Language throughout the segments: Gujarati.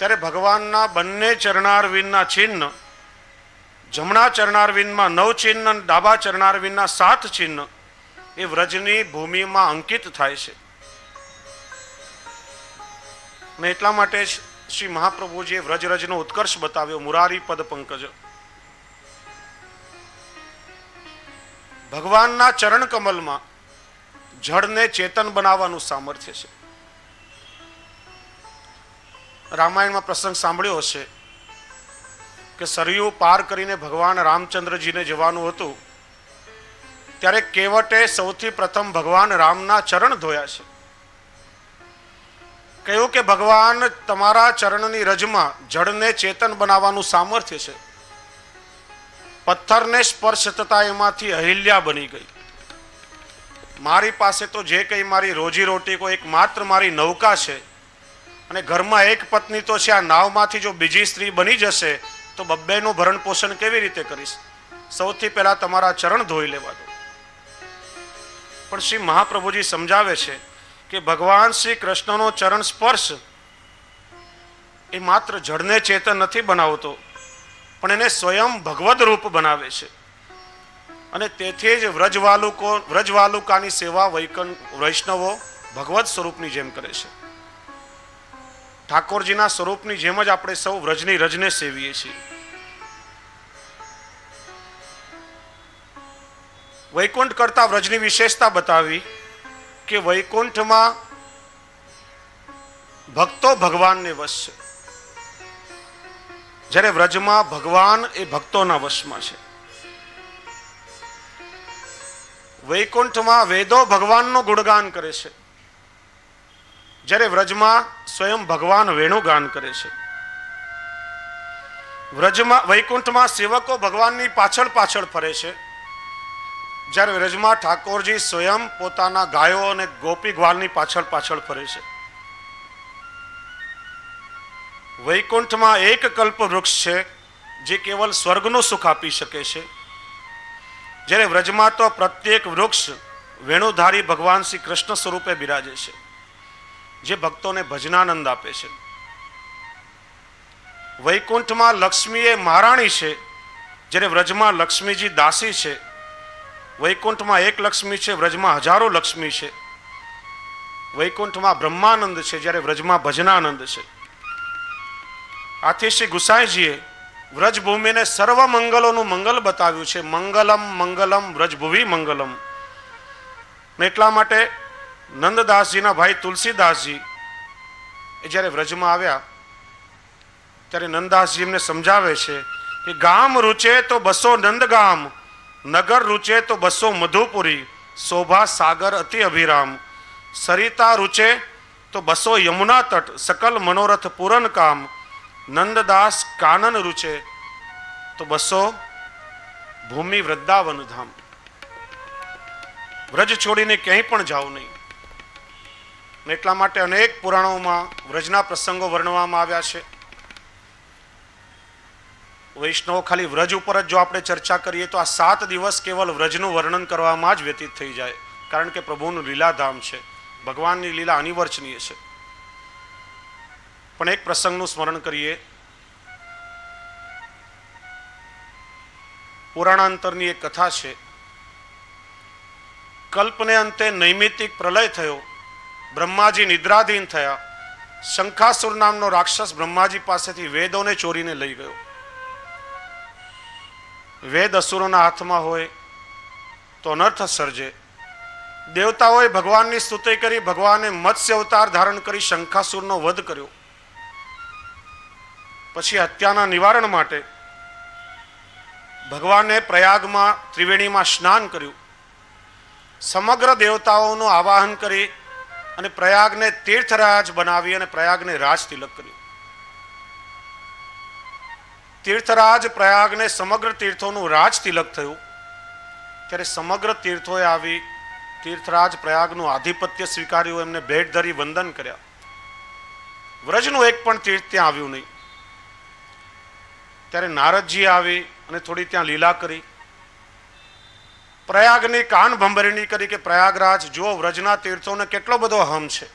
ત્યારે ભગવાનના બંને ચરણારવિંદના ચિહ્ન, જમણા ચરણારવિંદમાં 9 ચિહ્ન, ડાબા ચરણારવિંદના 7 ચિહ્ન એ વ્રજની ભૂમિમાં અંકિત થાય છે. અને એટલા માટે શ્રી મહાપ્રભુજીએ વ્રજરજનો ઉત્કર્ષ બતાવ્યો. મુરારી પદ પંકજ, ભગવાનના ચરણ કમલમાં જળને ચેતન બનાવવાનું સામર્થ્ય છે. રામાયણમાં પ્રસંગ સાંભળ્યો હશે કે સરયુ પાર કરીને ભગવાન રામચંદ્રજીને જવાનું હતું, ત્યારે કેવટે સૌથી પ્રથમ ભગવાન રામના ચરણ ધોયા છે. કહ્યું કે ભગવાન, તમારા ચરણની રજમાં જળને ચેતન બનાવવાનું સામર્થ્ય છે. પથ્થરને સ્પર્શ થતા એમાંથી અહિલ્યા બની ગઈ. મારી પાસે તો જે કંઈ મારી રોજી રોટી કોઈ એકમાત્ર મારી નૌકા છે, અને ઘરમાં એક પત્ની તો છે. આ નાવમાંથી જો બીજી સ્ત્રી બની જશે તો બબ્બેનું ભરણ પોષણ કેવી રીતે કરીશ? સૌથી પહેલા તમારા ચરણ ધોઈ લેવા દો. પણ શ્રી મહાપ્રભુજી સમજાવે છે કે ભગવાન શ્રી કૃષ્ણનો ચરણ સ્પર્શ એ માત્ર જળને ચેતન નથી બનાવતો, પણ એને સ્વયં ભગવદ રૂપ બનાવે છે. અને તેથી જ વ્રજવાલુકાની સેવા વૈષ્ણવો ભગવત સ્વરૂપની જેમ કરે છે. ઠાકોરજીના સ્વરૂપની જેમ જ આપણે સૌ વ્રજની રજને સેવીએ છીએ. વૈકુંઠ કરતા વ્રજની વિશેષતા બતાવી કે વૈકુંઠમાં ભક્તો ભગવાનને વશ છે, જ્યારે વ્રજમાં ભગવાન એ ભક્તોના વશમાં છે. વૈકુંઠમાં વેદો ભગવાનનું ગુણગાન કરે છે, જ્યારે વ્રજમાં સ્વયં ભગવાન વેણુગાન કરે છે. વૈકુંઠમાં સેવકો ભગવાનની પાછળ પાછળ ફરે છે, જ્યારે વ્રજમાં ઠાકોરજી સ્વયં પોતાના ગાયો અને ગોપી ગ્વાલની પાછળ પાછળ ફરે છે. વૈકુંઠમાં એક કલ્પ વૃક્ષ છે જે કેવલ સ્વર્ગનું સુખ આપી શકે છે, જ્યારે વ્રજમાં તો પ્રત્યેક વૃક્ષ વેણુધારી ભગવાન શ્રી કૃષ્ણ સ્વરૂપે બિરાજે છે, જે ભક્તોને ભજનાનંદ આપે છે. વૈકુંઠમાં લક્ષ્મી એ મહારાણી છે, જ્યારે વ્રજમાં લક્ષ્મીજી દાસી છે. વૈકુંઠમાં એક લક્ષ્મી છે, વ્રજમાં હજારો લક્ષ્મી છે. વૈકુંઠમાં બ્રહ્માનંદ છે, જ્યારે વ્રજમાં ભજનાનંદ છે. આથી શ્રી ગુસાઈજીએ વ્રજભૂમિને સર્વ મંગલોનું મંગલ બતાવ્યું છે. મંગલમ મંગલમ વ્રજભુવિ મંગલમ. એટલા માટે નંદદાસજીના ભાઈ તુલસીદાસજી એ જ્યારે વ્રજમાં આવ્યા ત્યારે નંદદાસજી એમને સમજાવે છે કે ગામ રૂચે તો બસો નંદગામ, નગર રૂચે તો બસો મધુપુરી, શોભા સાગર અતિ અભિરામ, સરિતા રૂચે તો બસો યમુના તટ, સકલ મનોરથ પૂરન કામ, નંદદાસ કાનન રૂચે તો બસો ભૂમિ વૃંદાવન ધામ. વ્રજ છોડીને ક્યાંય પણ જાવ નહીં. એટલા માટે અનેક પુરાણોમાં વ્રજના પ્રસંગો વર્ણવવામાં આવ્યા છે. વૈષ્ણવો ખાલી વ્રજ ઉપર જ જો આપણે ચર્ચા કરીએ તો આ 7 દિવસ કેવલ વ્રજનું વર્ણન કરવામાં જ વ્યતીત થઈ જાય, કારણ કે પ્રભુનું લીલાધામ છે, ભગવાનની લીલા અનિવર્ચનીય છે. પણ એક પ્રસંગનું સ્મરણ કરીએ. પુરાણાંતરની એક કથા છે. કલ્પને અંતે નૈમિતિક પ્રલય થયો, બ્રહ્માજી નિદ્રાધીન થયા. શંખાસુર નામનો રાક્ષસ બ્રહ્માજી પાસેથી વેદોને ચોરીને લઈ ગયો. વેદ અસુરોના હાથમાં હોય તો અનર્થ સર્જે. દેવતાઓએ ભગવાનની સ્તુતિ કરી, ભગવાને મત્સ્ય અવતાર ધારણ કરી શંખાસુરનો વધ કર્યો. પછી હત્યાના નિવારણ માટે ભગવાને પ્રયાગમાં ત્રિવેણીમાં સ્નાન કર્યું. સમગ્ર દેવતાઓનું આવાહન કરી અને પ્રયાગને તીર્થરાજ બનાવી અને પ્રયાગને રાજ તિલક કર્યું. તીર્થરાજ પ્રયાગને સમગ્ર તીર્થોનું રાજ તિલક થયું. ત્યારે સમગ્ર તીર્થોએ આવી તીર્થરાજ પ્રયાગનું આધિપત્ય સ્વીકાર્યું, એમને ભેટ ધરી વંદન કર્યા. વ્રજનું એક પણ તીર્થ ત્યાં આવ્યું નહીં. ત્યારે નારદજી આવી અને થોડી ત્યાં લીલા કરી. પ્રયાગની કાન ભંભરણી કરી કે પ્રયાગરાજ જુઓ, વ્રજના તીર્થોને કેટલો બધો અહમ છે.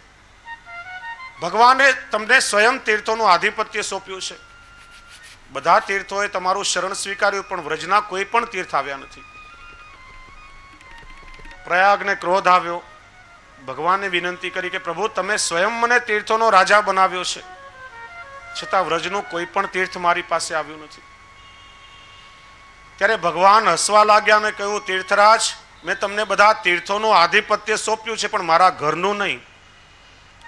ભગવાને તમને સ્વયં તીર્થોનું આધિપત્ય સોંપ્યું છે. બધા તીર્થોએ તમારું શરણ સ્વીકાર્યું, પણ વ્રજના કોઈ પણ તીર્થ આવ્યા નથી. પ્રયાગને ક્રોધ આવ્યો. ભગવાને વિનંતી કરી કે પ્રભુ, તમે સ્વયં મને તીર્થોનો રાજા બનાવ્યો છે, છતાં વ્રજનું કોઈ પણ તીર્થ મારી પાસે આવ્યું નથી. ત્યારે ભગવાન હસવા લાગ્યા અને કહ્યું, તીર્થરાજ, મેં તમને બધા તીર્થોનું આધિપત્ય સોંપ્યું છે, પણ મારા ઘરનું નહીં.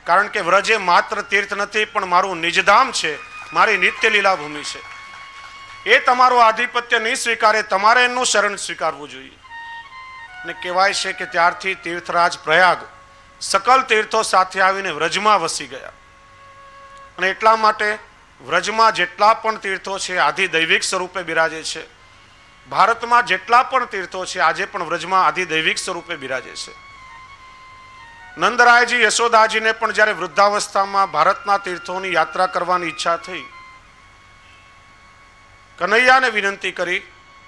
કારણ કે વ્રજ એ માત્ર તીર્થ નથી, પણ મારું નિજધામ છે, મારી નિત્ય લીલા ભૂમિ છે. એ તમારું આધિપત્ય નહીં સ્વીકારે, તમારે એનું શરણ સ્વીકારવું જોઈએ. અને કહેવાય છે કે ત્યારથી તીર્થરાજ પ્રયાગ સકલ તીર્થો સાથે આવીને વ્રજમાં વસી ગયા. અને એટલા માટે વ્રજમાં જેટલા પણ તીર્થો છે આધિદૈવિક સ્વરૂપે બિરાજે છે. ભારતમાં જેટલા પણ તીર્થો છે આજે પણ વ્રજમાં આધિદૈવિક સ્વરૂપે બિરાજે છે. નંદરાયજી યશોદાજીને પણ જ્યારે વૃદ્ધાવસ્થામાં ભારતના તીર્થોની યાત્રા કરવાની ઈચ્છા થઈ, કનૈયાને વિનંતી કરી,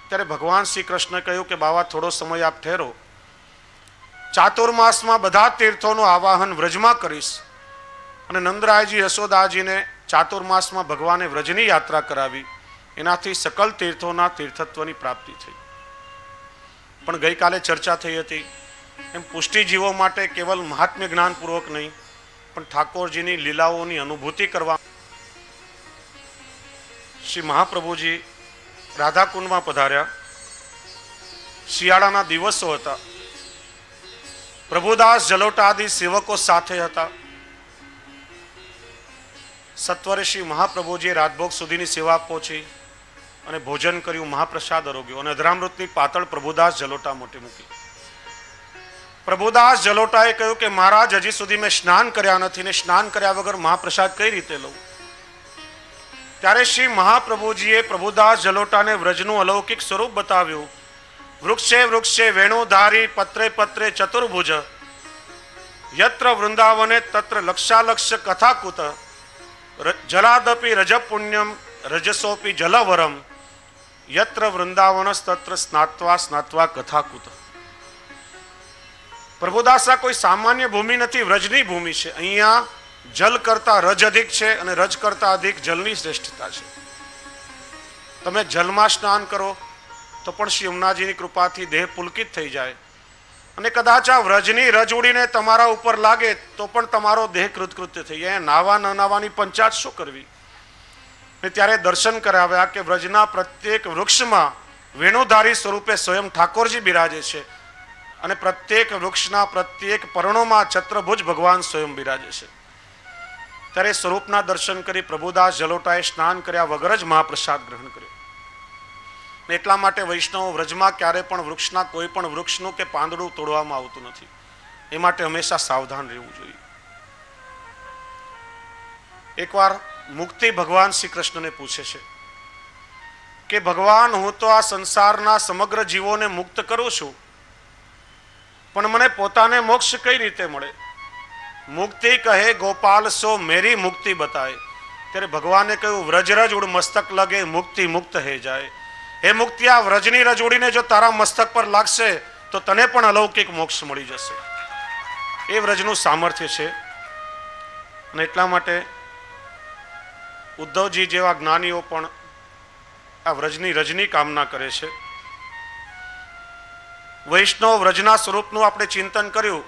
ત્યારે ભગવાન શ્રી કૃષ્ણ કહ્યું કે બાવા, થોડો સમય આપ ઠહેરો. ચાતુર્માસમાં બધા તીર્થોનું આવાહન વ્રજમાં કરીશ. અને નંદરાયજી યશોદાજીને ચાતુર્માસમાં ભગવાને વ્રજની યાત્રા કરાવી. એનાથી સકલ તીર્થોના તીર્થત્વની પ્રાપ્તિ થઈ. પણ ગઈકાલે ચર્ચા થઈ હતી એમ પુષ્ટિજીવો માટે કેવલ મહાત્મ્ય જ્ઞાનપૂર્વક નહીં, પણ ઠાકોરજીની લીલાઓની અનુભૂતિ કરવા શ્રી મહાપ્રભુજી રાધાકુંડમાં પધાર્યા. શિયાળાના દિવસો હતા. પ્રભુદાસ જલોટા આદિ સેવકો સાથે હતા. સત્વરે શ્રી મહાપ્રભુજીએ રાજભોગ સુધીની સેવા પહોંચી અને ભોજન કર્યું, મહાપ્રસાદ આરોગ્યો અને અધરામૃતની પાતળ પ્રભુદાસ જલોટા મોટી મૂકી. પ્રભુદાસ જલોટાએ કહ્યું કે મહારાજ, હજી સુધી મેં સ્નાન કર્યા નથી ને સ્નાન કર્યા વગર મહાપ્રસાદ કઈ રીતે લઉં? ત્યારે શ્રી મહાપ્રભુજીએ પ્રભુદાસ જલોટાને વ્રજનું અલૌકિક સ્વરૂપ બતાવ્યું. વૃક્ષે વૃક્ષે વેણુધારી, પત્રે પત્રે ચતુર્ભુજ, યત્ર વૃંદાવને તત્ર લક્ષાલક્ષ કથાકુત, જલાદપી રજ પુણ્યમ રજસોપી જલવરમ, યત્ર વૃંદાવનસ તત્ર સ્નાત્વા સ્નાત્વા કથાકુત. પ્રભુદાસા કોઈ સામાન્ય ભૂમિ નથી, વ્રજની ભૂમિ છે. અહીંયા જલ કરતા રજ અધિક છે અને રજ કરતા અધિક જલની શ્રેષ્ઠતા છે. તમે જલમાં સ્નાન કરો તો પણ શ્રી યમુનાજીની કૃપાથી દેહ પુલકિત થઈ જાય, અને કદાચ આ વ્રજની રજ ઉડીને તમારા ઉપર લાગે તો પણ તમારો દેહ કૃતકૃત્ય થઈ જાય. નાવા ન નાવાની પંચાયત શું કરવી? ને ત્યારે દર્શન કરાવ્યા કે વ્રજના પ્રત્યેક વૃક્ષમાં વેણુધારી સ્વરૂપે સ્વયં ઠાકોરજી બિરાજે છે, અને પ્રત્યેક વૃક્ષના પ્રત્યેક પર્ણોમાં છત્રભુજ ભગવાન સ્વયં બિરાજે છે. ત્યારે સ્વરૂપના દર્શન કરી પ્રભુદાસ જલોટાએ સ્નાન કર્યા વગર જ મહાપ્રસાદ ગ્રહણ કર્યો. એટલા માટે વૈષ્ણવ વ્રજમાં ક્યારે પણ વૃક્ષના કોઈ પણ વૃક્ષનું કે પાંદડું તોડવામાં આવતું નથી. એ માટે હંમેશા સાવધાન રહેવું જોઈએ. એકવાર મુક્તિ ભગવાન શ્રી કૃષ્ણને પૂછે છે કે ભગવાન, હું તો આ સંસારના સમગ્ર જીવોને મુક્ત કરું છું, પણ મને પોતાને મોક્ષ કઈ રીતે મળે? મુક્તિ કહે ગોપાલ સો મેરી મુક્તિ બતાય. ત્યારે ભગવાને કહ્યું, વ્રજરજ ઉડ મસ્તક લગે મુક્તિ મુક્ત હે જાય. હે મુક્તિ, આ વ્રજની રજ ઉડીને જો તારા મસ્તક પર લાગશે તો તને પણ અલૌકિક મોક્ષ મળી જશે. એ વ્રજનું સામર્થ્ય છે. અને એટલા માટે ઉદ્ધવજી જેવા જ્ઞાનીઓ પણ આ વ્રજની રજની કામના કરે છે. વૈષ્ણવ વ્રજના સ્વરૂપનું આપણે ચિંતન કર્યું,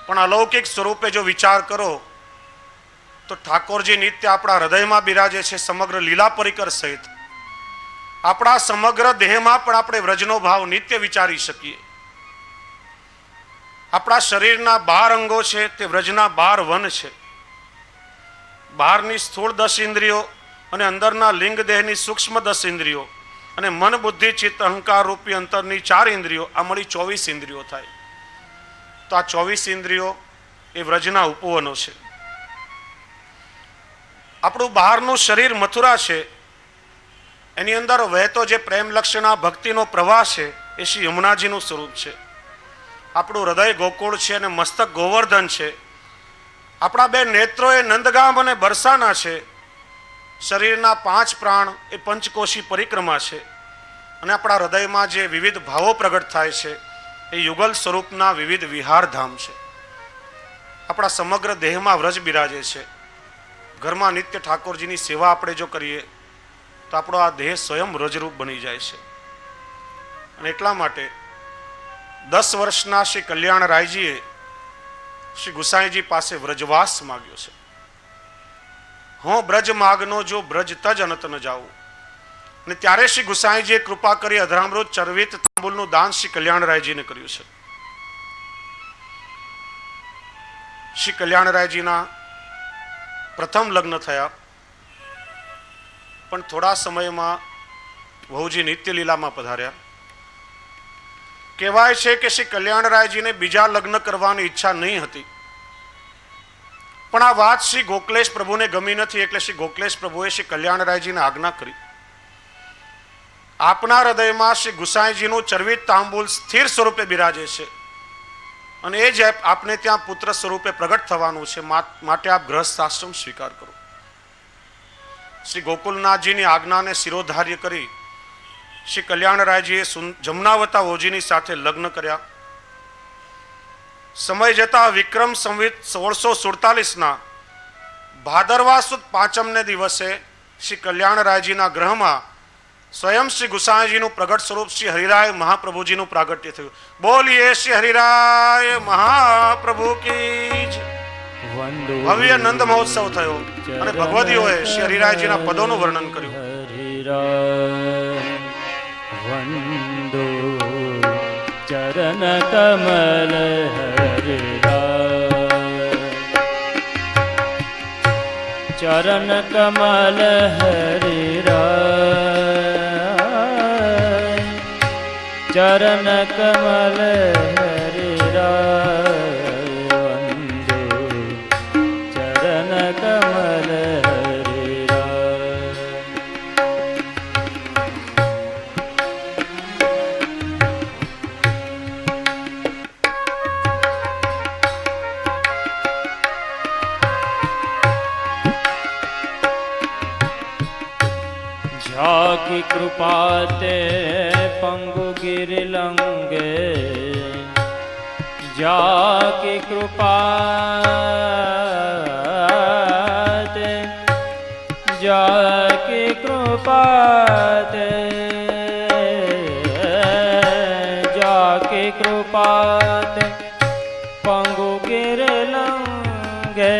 પણ અલૌકિક સ્વરૂપે જો વિચાર કરો તો ઠાકોરજી નિત્ય આપણા હૃદયમાં બિરાજે છે, સમગ્ર લીલા પરિકર સહિત. આપણા સમગ્ર દેહમાં પણ આપણે વ્રજનો ભાવ નિત્ય વિચારી શકીએ. આપણા શરીરના 12 અંગો છે તે વ્રજના 12 વન છે. બહારની સ્થૂળ 10 ઇન્દ્રિયો અને અંદરના લિંગ દેહની સૂક્ષ્મ 10 ઇન્દ્રિયો અને મન બુદ્ધિ ચિત્ત અહંકાર રૂપી અંતરની 4 ઇન્દ્રિયો, આ મળી 24 ઇન્દ્રિયો થાય. તો આ 24 ઇન્દ્રિયો એ વ્રજના ઉપવનો છે. આપણું બહારનું શરીર મથુરા છે, એની અંદર વહેતો જે પ્રેમ લક્ષણા ભક્તિનો પ્રવાહ છે એ શ્રી યમુનાજીનું સ્વરૂપ છે. આપણું હૃદય ગોકુળ છે અને મસ્તક ગોવર્ધન છે. આપણા 2 નેત્રો એ નંદગામ અને બરસાના છે. શરીરના 5 પ્રાણ એ પંચકોશી પરિક્રમા છે. અને આપણા હૃદયમાં જે વિવિધ ભાવો પ્રગટ થાય છે એ યુગલ સ્વરૂપના વિવિધ વિહાર ધામ છે. આપણા સમગ્ર દેહમાં વ્રજ બિરાજે છે. ઘરમાં નિત્ય ઠાકોરજીની સેવા આપણે જો કરીએ તો આપણો આ દેહ સ્વયં વ્રજરૂપ બની જાય છે. અને એટલા માટે 10 વર્ષના શ્રી કલ્યાણ રાયજીએ શ્રી ગુસાઈજી પાસે વ્રજવાસ માગ્યો છે. હું બ્રજ માગનો જો બ્રજ તજ અનત ન જાઉં. અને ત્યારે શ્રી ગુસાઈજીએ કૃપા કરી અધરામૃત ચરવિત તાંબુલનું દાન શ્રી કલ્યાણ રાયજીને કર્યું છે. શ્રી કલ્યાણ રાયજીના પ્રથમ લગ્ન થયા, પણ થોડા સમયમાં વહુજી નિત્ય લીલામાં પધાર્યા. કહેવાય છે કે શ્રી કલ્યાણ રાયજીને બીજા લગ્ન કરવાની ઈચ્છા નહીં હતી, પણ આ વાત શ્રી ગોકલેશ પ્રભુને ગમી નથી, એટલે શ્રી ગોકલેશ પ્રભુએ શ્રી કલ્યાણ રાયજીને આજ્ઞા કરી. આપના હૃદયમાં શ્રી ગુસાઈજીનું ચરવિત તાંબુલ સ્થિર સ્વરૂપે બિરાજે છે અને એ જ આપને ત્યાં પુત્ર સ્વરૂપે પ્રગટ થવાનું છે, માટે આપ ગૃહસ્થ આશ્રમ સ્વીકાર કરો. શ્રી ગોકુલનાથજીની આજ્ઞાને શિરોધાર્ય કરી શ્રી કલ્યાણ રાયજીએ જમનાવતા ઓજીની સાથે લગ્ન કર્યા. સમય જતા વિક્રમ સંવત 1647ના ભાદરવા સુદ 5ને દિવસે શ્રી કલ્યાણ રાયજીના ગ્રહમાં સ્વયં શ્રી ગુસાઈજીનું પ્રગટ સ્વરૂપ શ્રી હરિરાય મહાપ્રભુજીનું પ્રાગટ્ય થયું. બોલીએ શ્રી હરિરાય મહાપ્રભુ કી જય. ભવ્ય નંદ મહોત્સવ થયો અને ભગવતીઓએ શ્રી હરિરાયજીના પદોનું વર્ણન કર્યું. વંદો ચરણ કમલ હરિરાય, ચરણ કમલ હરિરાય, ચરણ કમલ હરિરાય, વંદો ચરણ કમલ की कृपा ते पंगु गिर लंगे, जाकी कृपा ते, जाकी कृपा ते, जाकी कृपा ते पंगु गिर लंगे,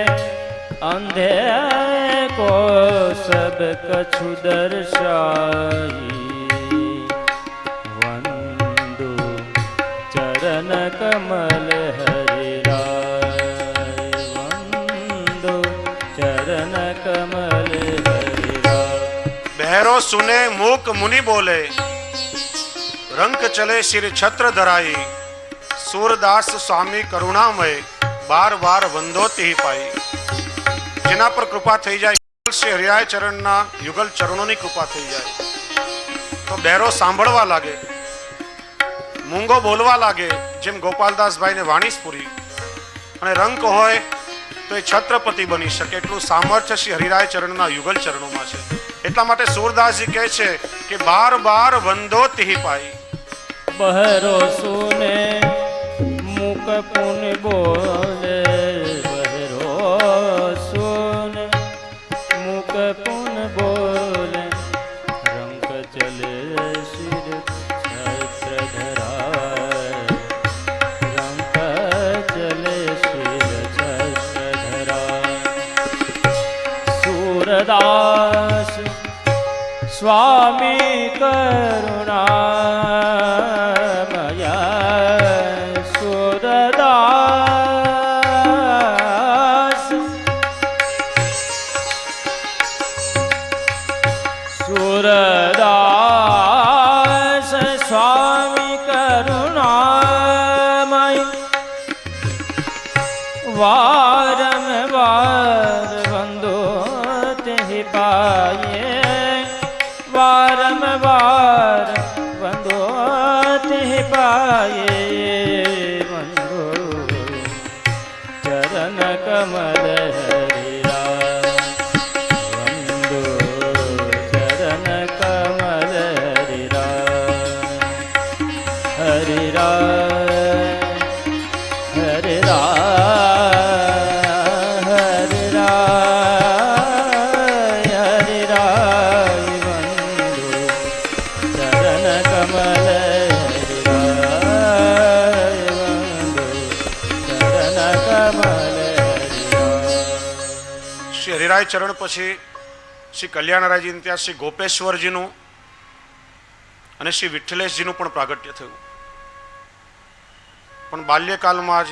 अंधे को सब कछु दर्शाई, वंदो चरण कमल हरिराय, वंदो चरण कमल हरिराय. बहरो सुने मूक मुनि बोले, रंक चले सिर छत्र धराई, सूरदास स्वामी करुणामय, बार बार वंदोती पाई. જેના પર કૃપા થઈ જાય, શ્રી હરિરાય ચરણના યુગલ ચરણોની કૃપા થઈ જાય તો બહેરો સાંભળવા લાગે, મૂંગો બોલવા લાગે, જેમ ગોપાલદાસભાઈને વાણી સ્ફુરી, અને રંક હોય તો એ છત્રપતિ બની શકે, એટલું સામર્થ્ય શ્રી હરિરાય ચરણના યુગલ ચરણોમાં છે. એટલા માટે સૂરદાસજી કહે છે કે બાર બાર વંદો તિહી પાઈ. બહેરો સુને મુક પુન બોલે, पुन बोले, रंक चले सिर छत्र धराय, रंक चले सिर छत्र धराय. सूरदास स्वामी करुणामय, सूरदास सूरदास स्वामी करुणामय, वारंवार वंदो तिहि पाये, वारंवार वंदो तिहि पाये, वंदो चरण कमल हरिराय, हरिराय. શ્રી હરિરાય ચરણ પછી શ્રી કલ્યાણરાયજી ત્યાં શ્રી ગોપેશ્વરજીનું અને શ્રી વિઠ્ઠલેશજીનું પણ પ્રાગટ્ય થયું. પણ બાલ્યકાલમાં જ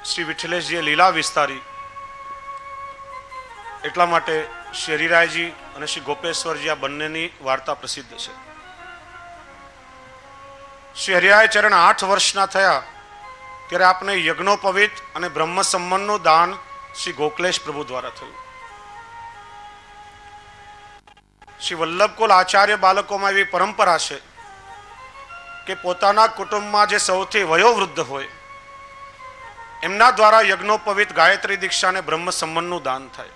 શ્રી વિઠ્ઠલેશજીએ લીલા વિસ્તારી, એટલા માટે શ્રી હરિરાયજી અને શ્રી ગોપેશ્વરજી આ બંનેની વાર્તા પ્રસિદ્ધ છે. શ્રી હરિરાય ચરણ 8 વર્ષના થયા ત્યારે આપને યજ્ઞોપવિત અને બ્રહ્મ સંબંધનું દાન શ્રી ગોકલેશ પ્રભુ દ્વારા થયું. શ્રી વલ્લભકુલ આચાર્ય બાળકોમાં એવી પરંપરા છે કે પોતાના કુટુંબમાં જે સૌથી વયોવૃદ્ધ હોય એમના દ્વારા યજ્ઞોપવિત ગાયત્રી દીક્ષા અને બ્રહ્મ સંબંધનું દાન થાય.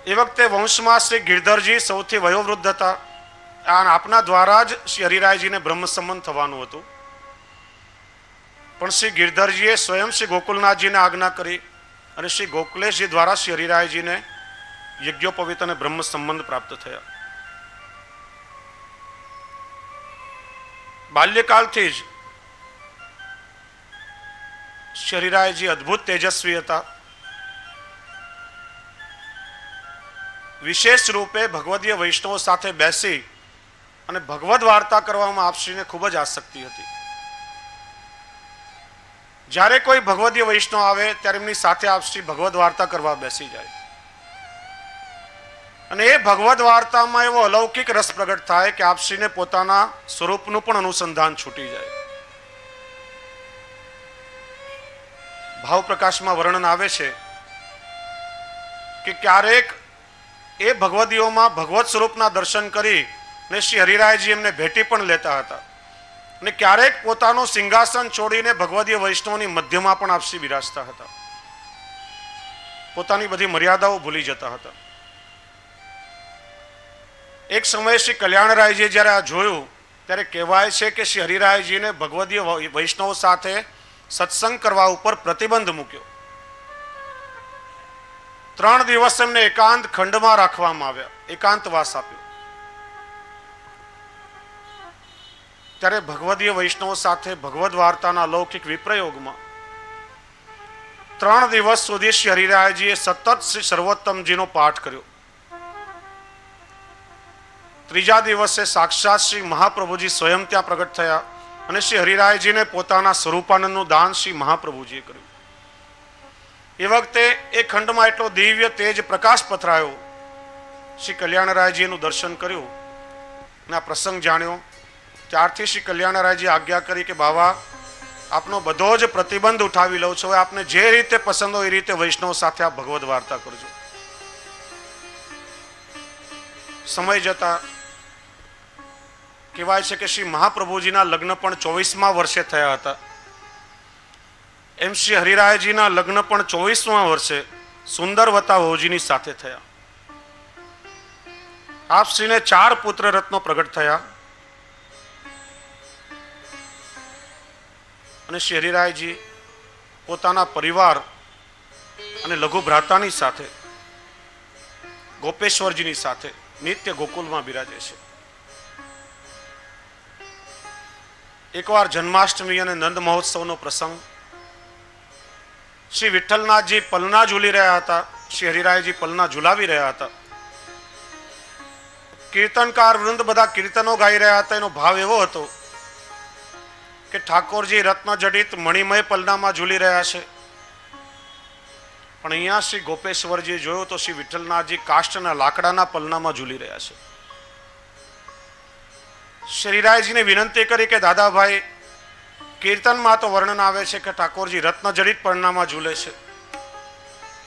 એ વખતે વંશમાં શ્રી ગિરધરજી સૌથી વયોવૃદ્ધ હતા. આપના દ્વારા જ શ્રી હરિરાયજીને બ્રહ્મ સંબંધ થવાનું હતું. પણ શ્રી ગિરધરજીએ સ્વયં શ્રી ગોકુલનાથજીને આજ્ઞા કરી અને શ્રી ગોકલેશજી દ્વારા શ્રી હરિરાયજીને યજ્ઞોપવિત અને બ્રહ્મ સંબંધ પ્રાપ્ત થયા. બાલ્યકાલથી જ શ્રી હરિરાયજી અદ્ભુત તેજસ્વી હતા. વિશેષ રૂપે ભગવદીય વૈષ્ણવો સાથે બેસી અને ભગવદ વાર્તા કરવામાં આપશ્રીને ખૂબ જ આસક્તિ હતી. જ્યારે કોઈ ભગવદીય વૈષ્ણવ આવે ત્યારે એમની સાથે આપશ્રી ભગવદ વાર્તા કરવા બેસી જાય અને એ ભગવદ વાર્તામાં એવો અલૌકિક રસ પ્રગટ થાય કે આપશ્રીને પોતાના સ્વરૂપનું પણ અનુસંધાન છૂટી જાય. ભાવ પ્રકાશમાં વર્ણન આવે છે કે ક્યારેક એ ભગવદીઓમાં ભગવત સ્વરૂપના દર્શન કરી ને શ્રી હરિરાયજી એમને ભેટી પણ લેતા હતા અને ક્યારેક પોતાનું સિંહાસન છોડીને ભગવદીય વૈષ્ણવની મધ્યમાં પણ આપસી બિરાજતા હતા. પોતાની બધી મર્યાદાઓ ભૂલી જતા હતા. એક સમયે શ્રી કલ્યાણરાયજીએ જ્યારે આ જોયું ત્યારે કહેવાય છે કે શ્રી હરિરાયજીને ભગવદીય વૈષ્ણવ સાથે સત્સંગ કરવા ઉપર પ્રતિબંધ મૂક્યો. 3 દિવસ એમને એકાંત ખંડમાં રાખવામાં આવ્યા, એકાંતવાસ આપ્યો. ત્યારે ભગવદીય વૈષ્ણવો સાથે ભગવદ વાર્તાના અલૌકિક વિપ્રયોગમાં 3 દિવસ સુધી શ્રી હરિરાયજીએ સતત શ્રી સર્વોત્તમજીનો પાઠ કર્યો. 3જા દિવસે સાક્ષાત શ્રી મહાપ્રભુજી સ્વયં ત્યાં પ્રગટ થયા અને શ્રી હરિરાયજીને પોતાના સ્વરૂપાનંદનું દાન શ્રી મહાપ્રભુજીએ કર્યું. એ વખતે એ ખંડમાં એટલો દિવ્ય તેજ પ્રકાશ પથરાયો. શ્રી કલ્યાણરાયજીનું દર્શન કર્યું અને આ પ્રસંગ જાણ્યો. ત્યારથી શ્રી કલ્યાણરાયજી આજ્ઞા કરી કે બાવા, આપનો બધો જ પ્રતિબંધ ઉઠાવી લઉં છું. હવે આપને જે રીતે પસંદ હોય એ રીતે વૈષ્ણવ સાથે આપ ભગવદ વાર્તા કરજો. સમય જતા કહેવાય છે કે શ્રી મહાપ્રભુજીના લગ્ન પણ 24મા વર્ષે થયા હતા. એમ શ્રી હરિરાયજીના લગ્ન પણ 24મા વર્ષે સુંદરવતા વહુજીની સાથે થયા. આપશ્રીને 4 પુત્ર રત્નો પ્રગટ થયા અને શ્રી હરિરાયજી પોતાના પરિવાર અને લઘુ ભ્રાતાની સાથે ગોપેશ્વરજીની સાથે નિત્ય ગોકુલમાં બિરાજે છે. એકવાર જન્માષ્ટમી અને નંદ મહોત્સવનો પ્રસંગ. શ્રી વિઠ્ઠલનાથજી પલના ઝૂલી રહ્યા હતા, શ્રી હરિરાયજી પલના ઝુલાવી રહ્યા હતા. કીર્તનકાર વૃંદ બધા કીર્તનો ગાઈ રહ્યા હતા. એનો ભાવ એવો હતો કે ઠાકોરજી રત્નજડિત મણિમય પલનામાં ઝૂલી રહ્યા છે. પણ અહીંયા શ્રી ગોપેશ્વરજી જોયું તો શ્રી વિઠ્ઠલનાથજી કાષ્ટના લાકડાના પલનામાં ઝૂલી રહ્યા છે. શ્રીરાયજીને વિનંતી કરી કે દાદાભાઈ, કીર્તનમાં તો વર્ણન આવે છે કે ઠાકોરજી રત્નજડિત પલનામાં ઝૂલે છે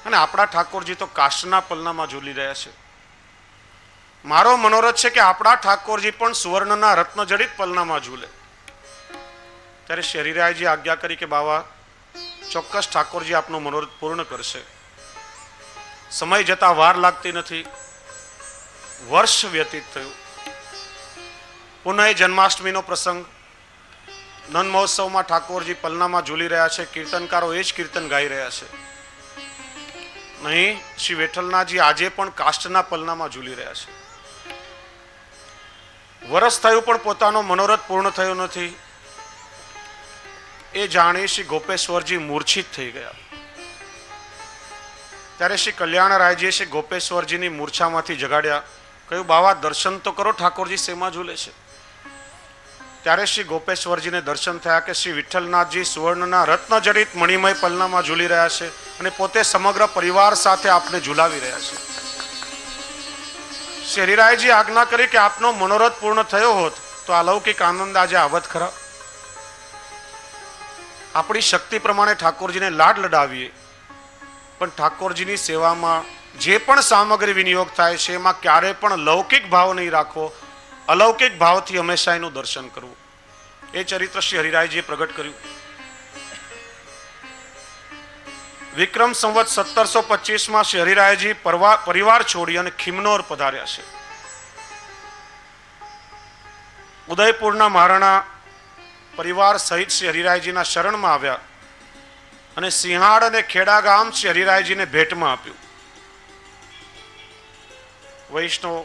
અને આપણા ઠાકોરજી તો કાષ્ટના પલનામાં ઝૂલી રહ્યા છે. મારો મનોરથ છે કે આપણા ઠાકોરજી પણ સુવર્ણના રત્નજડિત પલનામાં ઝૂલે. ત્યારે શ્રી હરિરાયજી આજ્ઞા કરી કે બાવા, ચોક્કસ ઠાકોરજી આપનો મનોરથ પૂર્ણ કરશે. સમય જતા વાર લાગતી નથી. વર્ષ વ્યતીત થયું. પુનઃ જન્માષ્ટમીનો પ્રસંગ. નંદ મહોત્સવમાં ઠાકોરજી પલનામાં ઝૂલી રહ્યા છે. કીર્તનકારો એ જ કીર્તન ગાઈ રહ્યા છે. નહીં, શ્રી વિઠ્ઠલનાથજી આજે પણ કાષ્ટના પલનામાં ઝૂલી રહ્યા છે. વર્ષ થયું પણ પોતાનો મનોરથ પૂર્ણ થયો નથી. એ જાણી શ્રી ગોપેશ્વરજી મૂર્છિત થઈ ગયા. ત્યારે શ્રી કલ્યાણરાયજીએ શ્રી ગોપેશ્વરજીની મૂર્છામાંથી જગાડ્યા. કહ્યું, બાવા દર્શન તો કરો, ઠાકોરજી શેમાં ઝૂલે છે? ત્યારે શ્રી ગોપેશ્વરજીને દર્શન થયા કે શ્રી વિઠ્ઠલનાથજી સુવર્ણના રત્નજડિત મણિમય પલનામાં ઝૂલી રહ્યા છે અને પોતે સમગ્ર પરિવાર સાથે આપને ઝૂલાવી રહ્યા છે. શ્રી હરિરાયજી આજ્ઞા કરી કે આપનો મનોરથ પૂર્ણ થયો હોત તો અલૌકિક આનંદ આજે આવત ખરા. આપણી શક્તિ પ્રમાણે ઠાકોરજીને લાડ લડાવીએ, પણ ઠાકોરજીની સેવામાં જે પણ સામગ્રી વિનિયોગ થાય છે એમાં ક્યારેય પણ લૌકિક ભાવ નહીં રાખવો, અલૌકિક ભાવથી હંમેશા એનું દર્શન કરવું. એ ચરિત્ર શ્રી હરિરાયજીએ પ્રગટ કર્યું. વિક્રમ સંવત 1725 શ્રી હરિરાયજી પરિવાર છોડી અને ખિમનોર પધાર્યા છે. ઉદયપુરના મહારાણા પરિવાર સહિત શ્રી હરિરાયજીના શરણમાં આવ્યા અને સિંહાડ અને ખેડા ગામ શ્રી હરિરાયજીને ભેટમાં આપ્યું. વૈષ્ણવ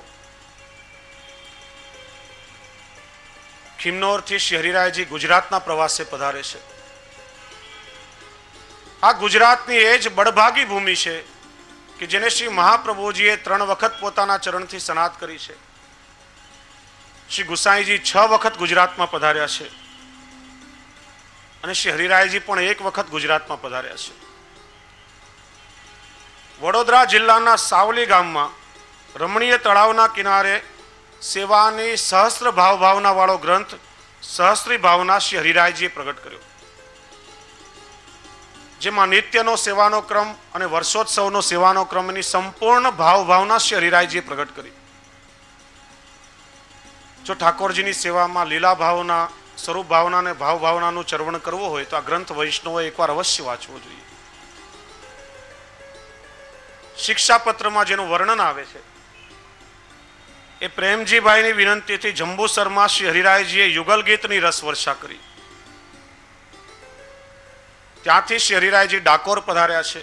ખિમનોરથી શ્રી હરિરાયજી ગુજરાતના પ્રવાસે પધારે છે. આ ગુજરાતની એ જ બળભાગી ભૂમિ છે કે જેને શ્રી મહાપ્રભુજીએ 3 વખત પોતાના ચરણથી સનાત કરી છે. શ્રી ગુસાઈજી 6 વખત ગુજરાતમાં પધાર્યા છે અને શ્રી હરિરાયજી પણ 1 વખત ગુજરાતમાં પધાર્યા છે. વડોદરા જિલ્લાના સાવલી ગામમાં રમણીય તળાવના કિનારે સેવાની સહસ્ત્ર ભાવના વાળો ગ્રંથ સહસ્ત્રી ભાવના શ્રી હરિરાયજીએ પ્રગટ કર્યો, જેમાં નિત્યનો સેવાનો ક્રમ અને વર્ષોત્સવનો સેવાનો ક્રમની સંપૂર્ણ ભાવના શ્રી હરિરાયજીએ પ્રગટ કરી. જો ઠાકોરજીની સેવામાં લીલા ભાવના, સ્વરૂપ ભાવના અને ભાવનાનું ચરવણ કરવું હોય તો આ ગ્રંથ વૈષ્ણવોએ એકવાર અવશ્ય વાંચવો જોઈએ. શિક્ષાપત્રમાં જેનું વર્ણન આવે છે એ પ્રેમજીભાઈની વિનંતીથી જંબુસરમાં શ્રી હરિરાયજીએ યુગલ ગીતની રસ વર્ષા કરી. ત્યાંથી શ્રી હરિરાયજી ડાકોર પધાર્યા છે.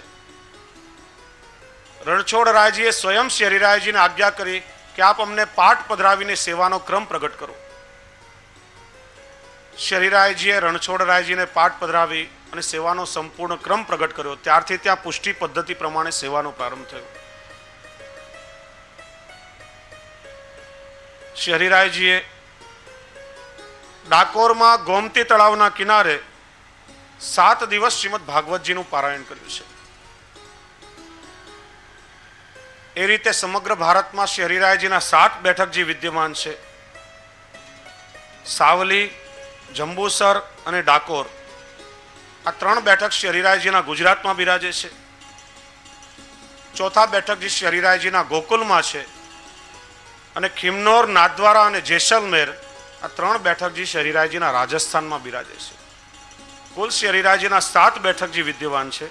રણછોડરાયજીએ સ્વયં શ્રી હરિરાયજીને આજ્ઞા કરી કે આપ અમને પાઠ પધરાવીને સેવાનો ક્રમ પ્રગટ કરો. શ્રી હરિરાયજીએ રણછોડરાયજીને પાઠ પધરાવી અને સેવાનો સંપૂર્ણ ક્રમ પ્રગટ કર્યો. ત્યારથી ત્યાં પુષ્ટિ પદ્ધતિ પ્રમાણે સેવાનો પ્રારંભ થયો. શ્રી હરિરાયજીએ ડાકોરમાં ગોમતી તળાવના કિનારે 7 દિવસ શ્રીમદ ભાગવતજીનું પારાયણ કર્યું છે. એ રીતે સમગ્ર ભારતમાં શ્રી હરિરાયજીના 7 બેઠકજી વિદ્યમાન છે. સાવલી, જંબુસર અને ડાકોર, આ 3 બેઠક શ્રી હરિરાયજીના ગુજરાતમાં બિરાજે છે. ચોથા બેઠકજી શ્રી હરિરાયજીના ગોકુલમાં છે અને ખિમનોર, નાથદ્વારા અને જેસલમેર, આ 3 બેઠકજી શ્રી હરિરાયજીના રાજસ્થાનમાં બિરાજે છે. કુલ શ્રી હરિરાયજીના 7 બેઠકજી વિદ્યમાન છે.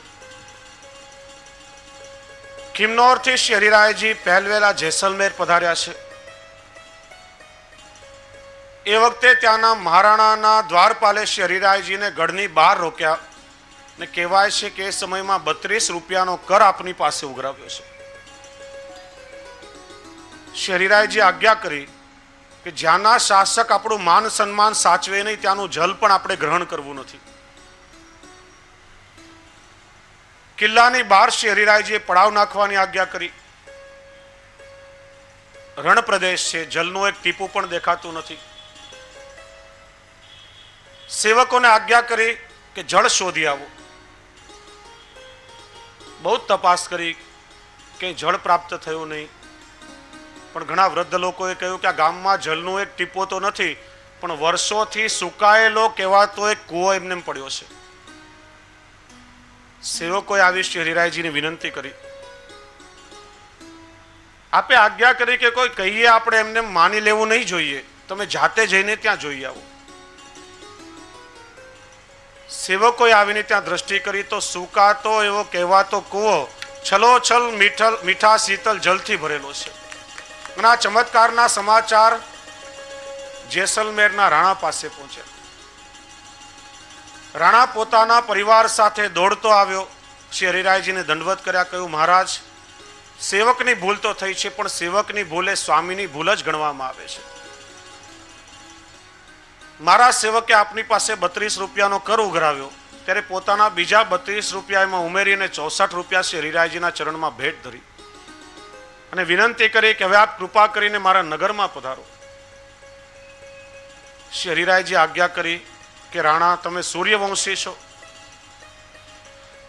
ખિમનોરથી શ્રી હરિરાયજી પહેલવેલા જેસલમેર પધાર્યા છે. એ વખતે ત્યાંના મહારાણાના દ્વારપાલે શ્રી હરિરાયજીને ગઢની બહાર રોક્યા ને કહેવાય છે કે એ સમયમાં 32 રૂપિયાનો કર આપની પાસે ઉઘરાવ્યો છે. શ્રી હરિરાયજી આજ્ઞા કરી કે જ્યાંના શાસક આપણું માન સન્માન સાચવે નહીં ત્યાંનું જલ પણ આપણે ગ્રહણ કરવું નથી. કિલ્લાની બહાર શ્રી હરિરાયજીએ પડાવ નાખવાની આજ્ઞા કરી. રણ પ્રદેશ છે, જલનું એક ટીપું પણ દેખાતું નથી. સેવકોને આજ્ઞા કરી કે જળ શોધી આવો. બહુ તપાસ કરી કે જળ પ્રાપ્ત થયું નહીં, પણ ઘણા વૃદ્ધ લોકોએ કહ્યું કે આ ગામમાં જલનું એક ટીપો તો નથી, પણ વર્ષોથી સુકાયેલો કહેવાતો એક કૂવો એમને પડ્યો છે. સેવકોએ આવી શ્રી હરિરાયજીની વિનંતી કરી. આપે આજ્ઞા કરી કે કોઈ કહીએ આપણે એમને માની લેવું નહીં જોઈએ, તમે જાતે જઈને ત્યાં જોઈ આવો. સેવકોએ આવીને ત્યાં દ્રષ્ટિ કરી તો સુકાતો એવો કહેવાતો કૂવો છલોછલ મીઠા શીતલ જલથી ભરેલો છે. અને આ ચમત્કારના સમાચાર જેસલમેરના રાણા પાસે પહોંચ્યા. રાણા પોતાના પરિવાર સાથે દોડતો આવ્યો, શ્રી હરિરાયજીને દંડવત કર્યા. કહ્યું, મહારાજ, સેવકની ભૂલ તો થઈ છે, પણ સેવકની ભૂલ એ સ્વામીની ભૂલ જ ગણવામાં આવે છે. મારા સેવકે આપની પાસે 32 રૂપિયાનો કર ઉઘરાવ્યો, ત્યારે પોતાના બીજા 32 રૂપિયા એમાં ઉમેરીને 64 રૂપિયા શ્રી હરિરાયજીના ચરણમાં ભેટ ધરી અને વિનંતી કરી કે હવે આપ કૃપા કરીને મારા નગરમાં પધારો. શ્રી હરિરાયજી આજ્ઞા કરી કે રાણા, તમે સૂર્યવંશી છો,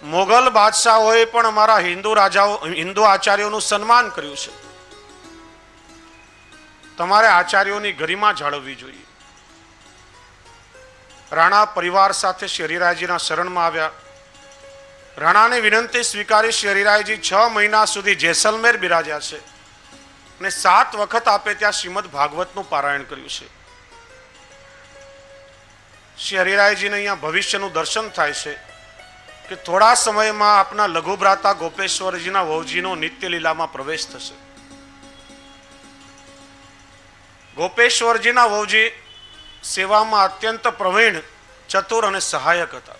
મોગલ બાદશાહોએ પણ અમારા હિન્દુ આચાર્યોનું સન્માન કર્યું છે, તમારે આચાર્યોની ગરિમા જાળવવી જોઈએ. રાણા પરિવાર સાથે શ્રી હરિરાયજીના શરણમાં આવ્યા. રાણાની વિનંતી સ્વીકારી શ્રી હરિરાયજી 6 મહિના સુધી જેસલમેર બિરાજ્યા છે અને 7 વખત આપે ત્યાં શ્રીમદ ભાગવતનું પારાયણ કર્યું છે. શ્રી હરિરાયજીને અહીંયા ભવિષ્યનું દર્શન થાય છે કે થોડા સમયમાં આપના લઘુ ભ્રાતા ગોપેશ્વરજીના વહુજીનો નિત્ય લીલામાં પ્રવેશ થશે. ગોપેશ્વરજીના વહુજી સેવામાં અત્યંત પ્રવીણ, ચતુર અને સહાયક હતા.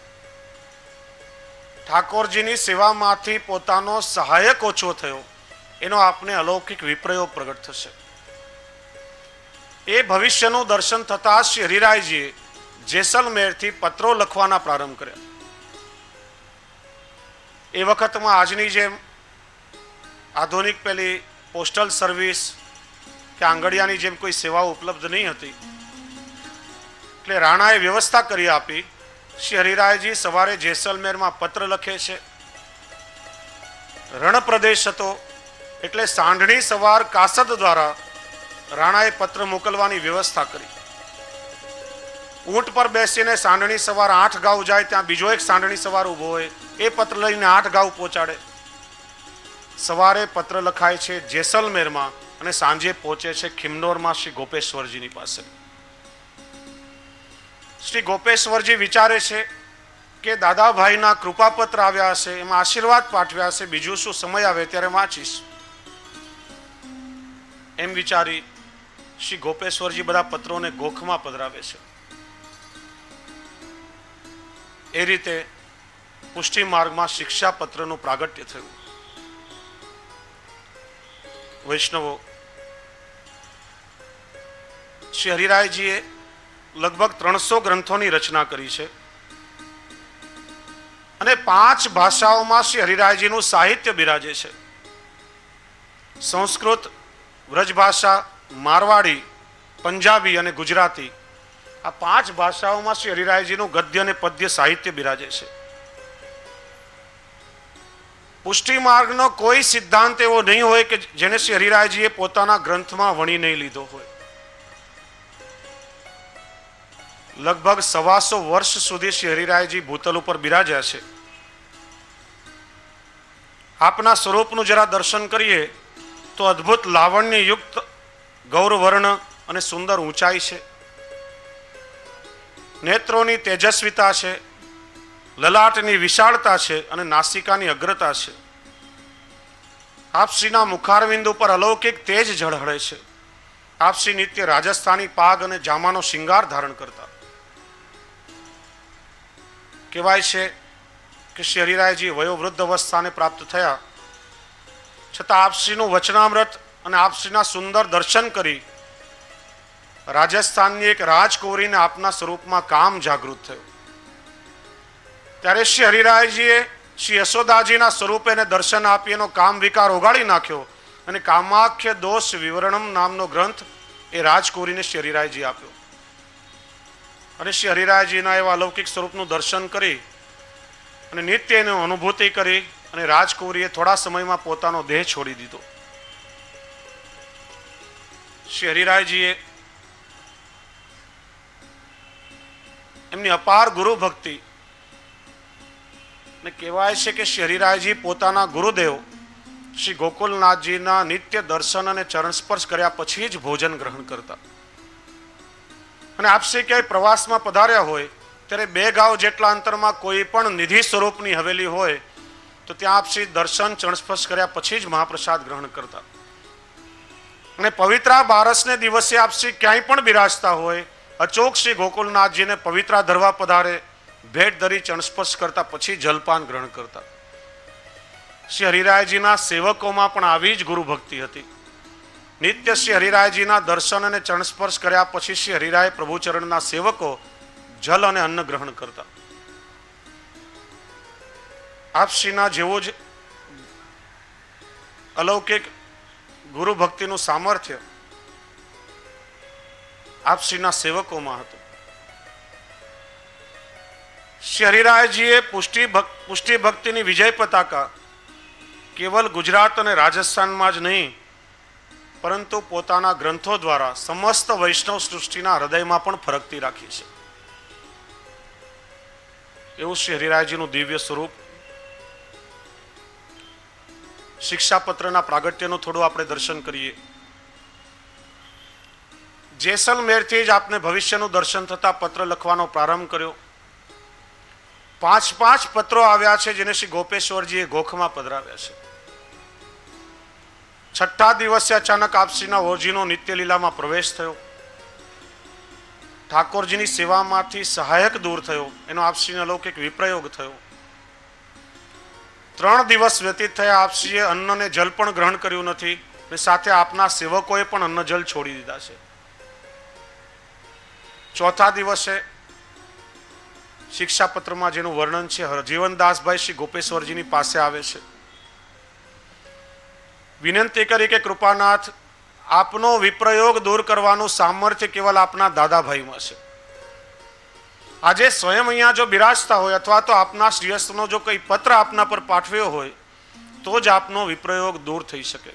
ઠાકોરજીની સેવામાંથી પોતાનો સહાયક ઓછો થયો એનો આપને અલૌકિક વિપ્રયોગ પ્રગટ થશે. એ ભવિષ્યનું દર્શન થતા શ્રી હરિરાયજીએ જેસલમેરથી પત્રો લખવાના પ્રારંભ કર્યા. એ વખતમાં આજની જેમ આધુનિક પેલી પોસ્ટલ સર્વિસ કે આંગડિયાની જેમ કોઈ સેવાઓ ઉપલબ્ધ નહીં હતી, એટલે રાણાએ વ્યવસ્થા કરી આપી. શ્રી હરિરાયજી સવારે જેસલમેરમાં પત્ર લખે છે. રણ પ્રદેશ હતો એટલે સાંઢણી સવાર કાસદ દ્વારા રાણાએ પત્ર મોકલવાની વ્યવસ્થા કરી. ઊંટ પર બેસીને સાંઢણી સવાર 8 ગાઉ જાય, ત્યાં બીજો એક સાંઢણી સવાર ઊભો હોય, એ પત્ર લઈને 8 ગાઉ પહોંચાડે. સવારે પત્ર લખાય છે જેસલમેરમાં અને સાંજે પહોંચે છે ખિમનોરમાં શ્રી ગોપેશ્વરજીની પાસે. શ્રી ગોપેશ્વરજી વિચારે છે કે દાદાભાઈના કૃપાપત્ર આવ્યા હશે, એમાં આશીર્વાદ પાઠવ્યા હશે, બીજું શું, સમય આવે ત્યારે વાંચીશ. એમ વિચારી શ્રી ગોપેશ્વરજી બધા પત્રોને ગોખમાં પધરાવે છે. એ રીતે પુષ્ટિ માર્ગમાં શિક્ષાપત્રનું પ્રાગટ્ય થયું. વૈષ્ણવો, શ્રી હરિરાયજીએ લગભગ 300 ગ્રંથોની રચના કરી છે અને 5 ભાષાઓમાં શ્રી હરિરાયજીનું સાહિત્ય બિરાજે છે. સંસ્કૃત, વ્રજભાષા, મારવાડી, પંજાબી અને ગુજરાતી, આ 5 ભાષાઓમાં શ્રી હરિરાયજીનું ગદ્ય અને પદ્ય સાહિત્ય બિરાજે છે. પુષ્ટિ માર્ગનો કોઈ સિદ્ધાંત એવો નહીં હોય કે જેને શ્રી હરિરાયજીએ પોતાના ગ્રંથમાં વણી નહીં લીધો હોય. લગભગ 125 વર્ષ સુધી શ્રી હરિરાયજી ભૂતલ ઉપર બિરાજ્યા છે. આપના સ્વરૂપનું જરા દર્શન કરીએ તો અદ્ભુત લાવણ્ય યુક્ત ગૌરવર્ણ અને સુંદર ઊંચાઈ છે. નેત્રોની તેજસ્વીતા છે, લલાટની વિશાળતા છે અને નાસિકાની અગ્રતા છે. આપશ્રીના મુખારવિંદ ઉપર અલૌકિક તેજ ઝળહળે છે. આપશ્રી નિત્ય રાજસ્થાની પાગ અને જામાનો શિંગાર ધારણ કરતા. કહેવાય છે કે શ્રી હરિરાયજી વયોવૃદ્ધ અવસ્થાને પ્રાપ્ત થયા છતાં આપશ્રીનું વચનામૃત અને આપશ્રીના સુંદર દર્શન કરી રાજસ્થાનની એક રાજકુંવરીને આપના સ્વરૂપમાં કામ જાગૃત થયું. ત્યારે શ્રી હરિરાયજીએ શ્રી યશોદાજીના સ્વરૂપે એને દર્શન આપી એનો કામ વિકાર ઓગાળી નાખ્યો અને કામાખ્ય દોષ વિવરણમ નામનો ગ્રંથ એ રાજકુંવરીને શ્રી હરિરાયજી આપ્યો. અને શ્રી હરિરાયજીના એવા અલૌકિક સ્વરૂપનું દર્શન કરી અને નિત્ય એની અનુભૂતિ કરી અને રાજકુંવરીએ થોડા સમયમાં પોતાનો દેહ છોડી દીધો. શ્રી હરિરાયજીએ એમની અપાર ગુરુ ભક્તિ ને કહેવાય છે કે શ્રી હરિરાયજી પોતાના ગુરુદેવ શ્રી ગોકુલનાથજીના નિત્ય દર્શન અને ચરણ સ્પર્શ કર્યા પછી જ ભોજન ગ્રહણ કરતા. અને આપશ્રી ક્યાંય પ્રવાસમાં પધાર્યા હોય ત્યારે 2 ગાંવ જેટલા અંતરમાં કોઈ પણ નિધિ સ્વરૂપની હવેલી હોય તો ત્યાં આપશ્રી દર્શન ચરણ સ્પર્શ કર્યા પછી જ મહાપ્રસાદ ગ્રહણ કરતા. અને પવિત્રા બારસને દિવસે આપશ્રી ક્યાંય પણ બિરાજતા હોય અચોક શ્રી ગોકુલનાથજીને પવિત્રા ધરવા પધારે, ભેટ ધરી ચરણ સ્પર્શ કરતા પછી જલપાન ગ્રહણ કરતા. શ્રી હરિરાયજીના સેવકોમાં પણ આવી જ ગુરુ ભક્તિ હતી. નિત્ય શ્રી હરિરાયજીના દર્શન અને ચરણ સ્પર્શ કર્યા પછી શ્રી હરિરાય પ્રભુચરણના સેવકો જલ અને અન્ન ગ્રહણ કરતા. આપશ્રીના જેવું જ અલૌકિક ગુરુ ભક્તિનું સામર્થ્ય આપશ્રીના સેવકોમાં હતું. શ્રી હરિરાયજીએ પુષ્ટિ ભક્તિની વિજય પતાકા કેવલ ગુજરાત અને રાજસ્થાનમાં જ નહીં પરંતુ પોતાના ગ્રંથો દ્વારા સમસ્ત વૈષ્ણવ સૃષ્ટિના હૃદયમાં પણ ફરકતી રાખી છે. એવું શ્રી હરિરાયજીનું દિવ્ય સ્વરૂપ. શિક્ષાપત્રના પ્રાગટ્યનું થોડું આપણે દર્શન કરીએ. જેસલમેરથી જ આપને ભવિષ્યનું દર્શન થતા પત્ર લખવાનો પ્રારંભ કર્યો. 5 પત્રો આવ્યા છે જેને શ્રી ગોપેશ્વરજીએ ગોખમાં પધરાવ્યા છે. 6ઠ્ઠા દિવસે અચાનક આપશ્રીના ઓરજીનો નિત્યલીલામાં પ્રવેશ થયો. ઠાકોરજીની સેવામાંથી સહાયક દૂર થયો. એનો આપશ્રીને અલૌકિક વિપ્રયોગ થયો. 3 દિવસ વ્યતીત થયા. આપશ્રીએ અન્ન ને જલ પણ ગ્રહણ કર્યું નથી અને સાથે આપના સેવકોએ પણ અન્ન જલ છોડી દીધા છે. 4થા દિવસે શિક્ષાપત્રમાં જેનું વર્ણન છે, હરજીવનદાસભાઈ શ્રી ગોપેશ્વરજીની પાસે આવે છે. વિનંતી કરી કે કૃપાનાથ, આપનો વિપ્રયોગ દૂર કરવાનું સામર્થ્ય કેવલ આપના દાદાભાઈમાં છે. આજે સ્વયં અહીંયા જો બિરાજતા હોય અથવા તો આપના શ્રીહસ્તનો જો કોઈ પત્ર આપના પર પાઠવ્યો હોય તો જ આપનો વિપ્રયોગ દૂર થઈ શકે.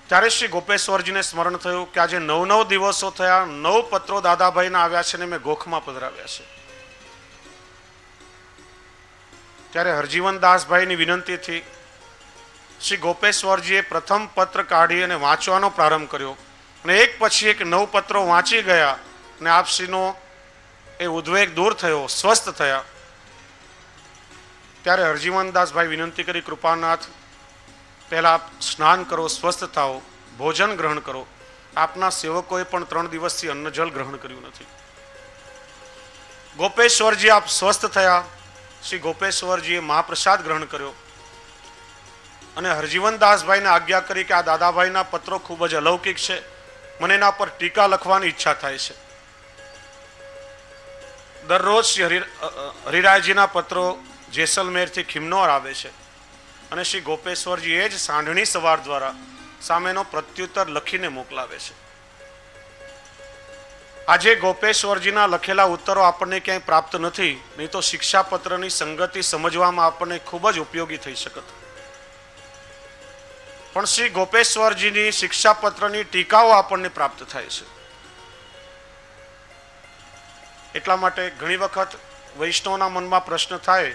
ત્યારે શ્રી ગોપેશ્વરજીને સ્મરણ થયું કે આજે 9 દિવસો થયા, 9 પત્રો દાદાભાઈના આવ્યા છે ને મેં ગોખમાં પધરાવ્યા છે. ત્યારે હરજીવનદાસભાઈની વિનંતીથી શ્રી ગોપેશ્વરજીએ પ્રથમ પત્ર કાઢી અને વાંચવાનો પ્રારંભ કર્યો અને એક પછી એક 9 પત્રો વાંચી ગયા અને આપશ્રીનો એ ઉદ્વેગ દૂર થયો, સ્વસ્થ થયા. ત્યારે હરજીવનદાસભાઈ વિનંતી કરી, કૃપાનાથ, પહેલા આપ સ્નાન કરો, સ્વસ્થ થાઓ, ભોજન ગ્રહણ કરો. આપના સેવકોએ પણ 3 દિવસથી અન્ન જલ ગ્રહણ કર્યું નથી. ગોપેશ્વરજી આપ સ્વસ્થ થયા. શ્રી ગોપેશ્વરજીએ મહાપ્રસાદ ગ્રહણ કર્યો અને હરજીવનદાસભાઈને આજ્ઞા કરી કે આ દાદાભાઈના પત્રો ખૂબ જ અલૌકિક છે, મને એના પર ટીકા લખવાની ઈચ્છા થાય છે. દરરોજ શ્રી હરિરાયજીના પત્રો જેસલમેરથી ખિમનોર આવે છે અને શ્રી ગોપેશ્વરજી એ જ સાંઢણી સવાર દ્વારા સામેનો પ્રત્યુત્તર લખીને મોકલાવે છે. આજે ગોપેશ્વરજીના લખેલા ઉત્તરો આપણને ક્યાંય પ્રાપ્ત નથી, નહીં તો શિક્ષાપત્રની સંગતિ સમજવામાં આપણને ખૂબ જ ઉપયોગી થઈ શકત. પણ શ્રી ગોપેશ્વરજીની શિક્ષાપત્રની ટીકાઓ આપણને પ્રાપ્ત થાય છે. એટલા માટે ઘણી વખત વૈષ્ણવના મનમાં પ્રશ્ન થાય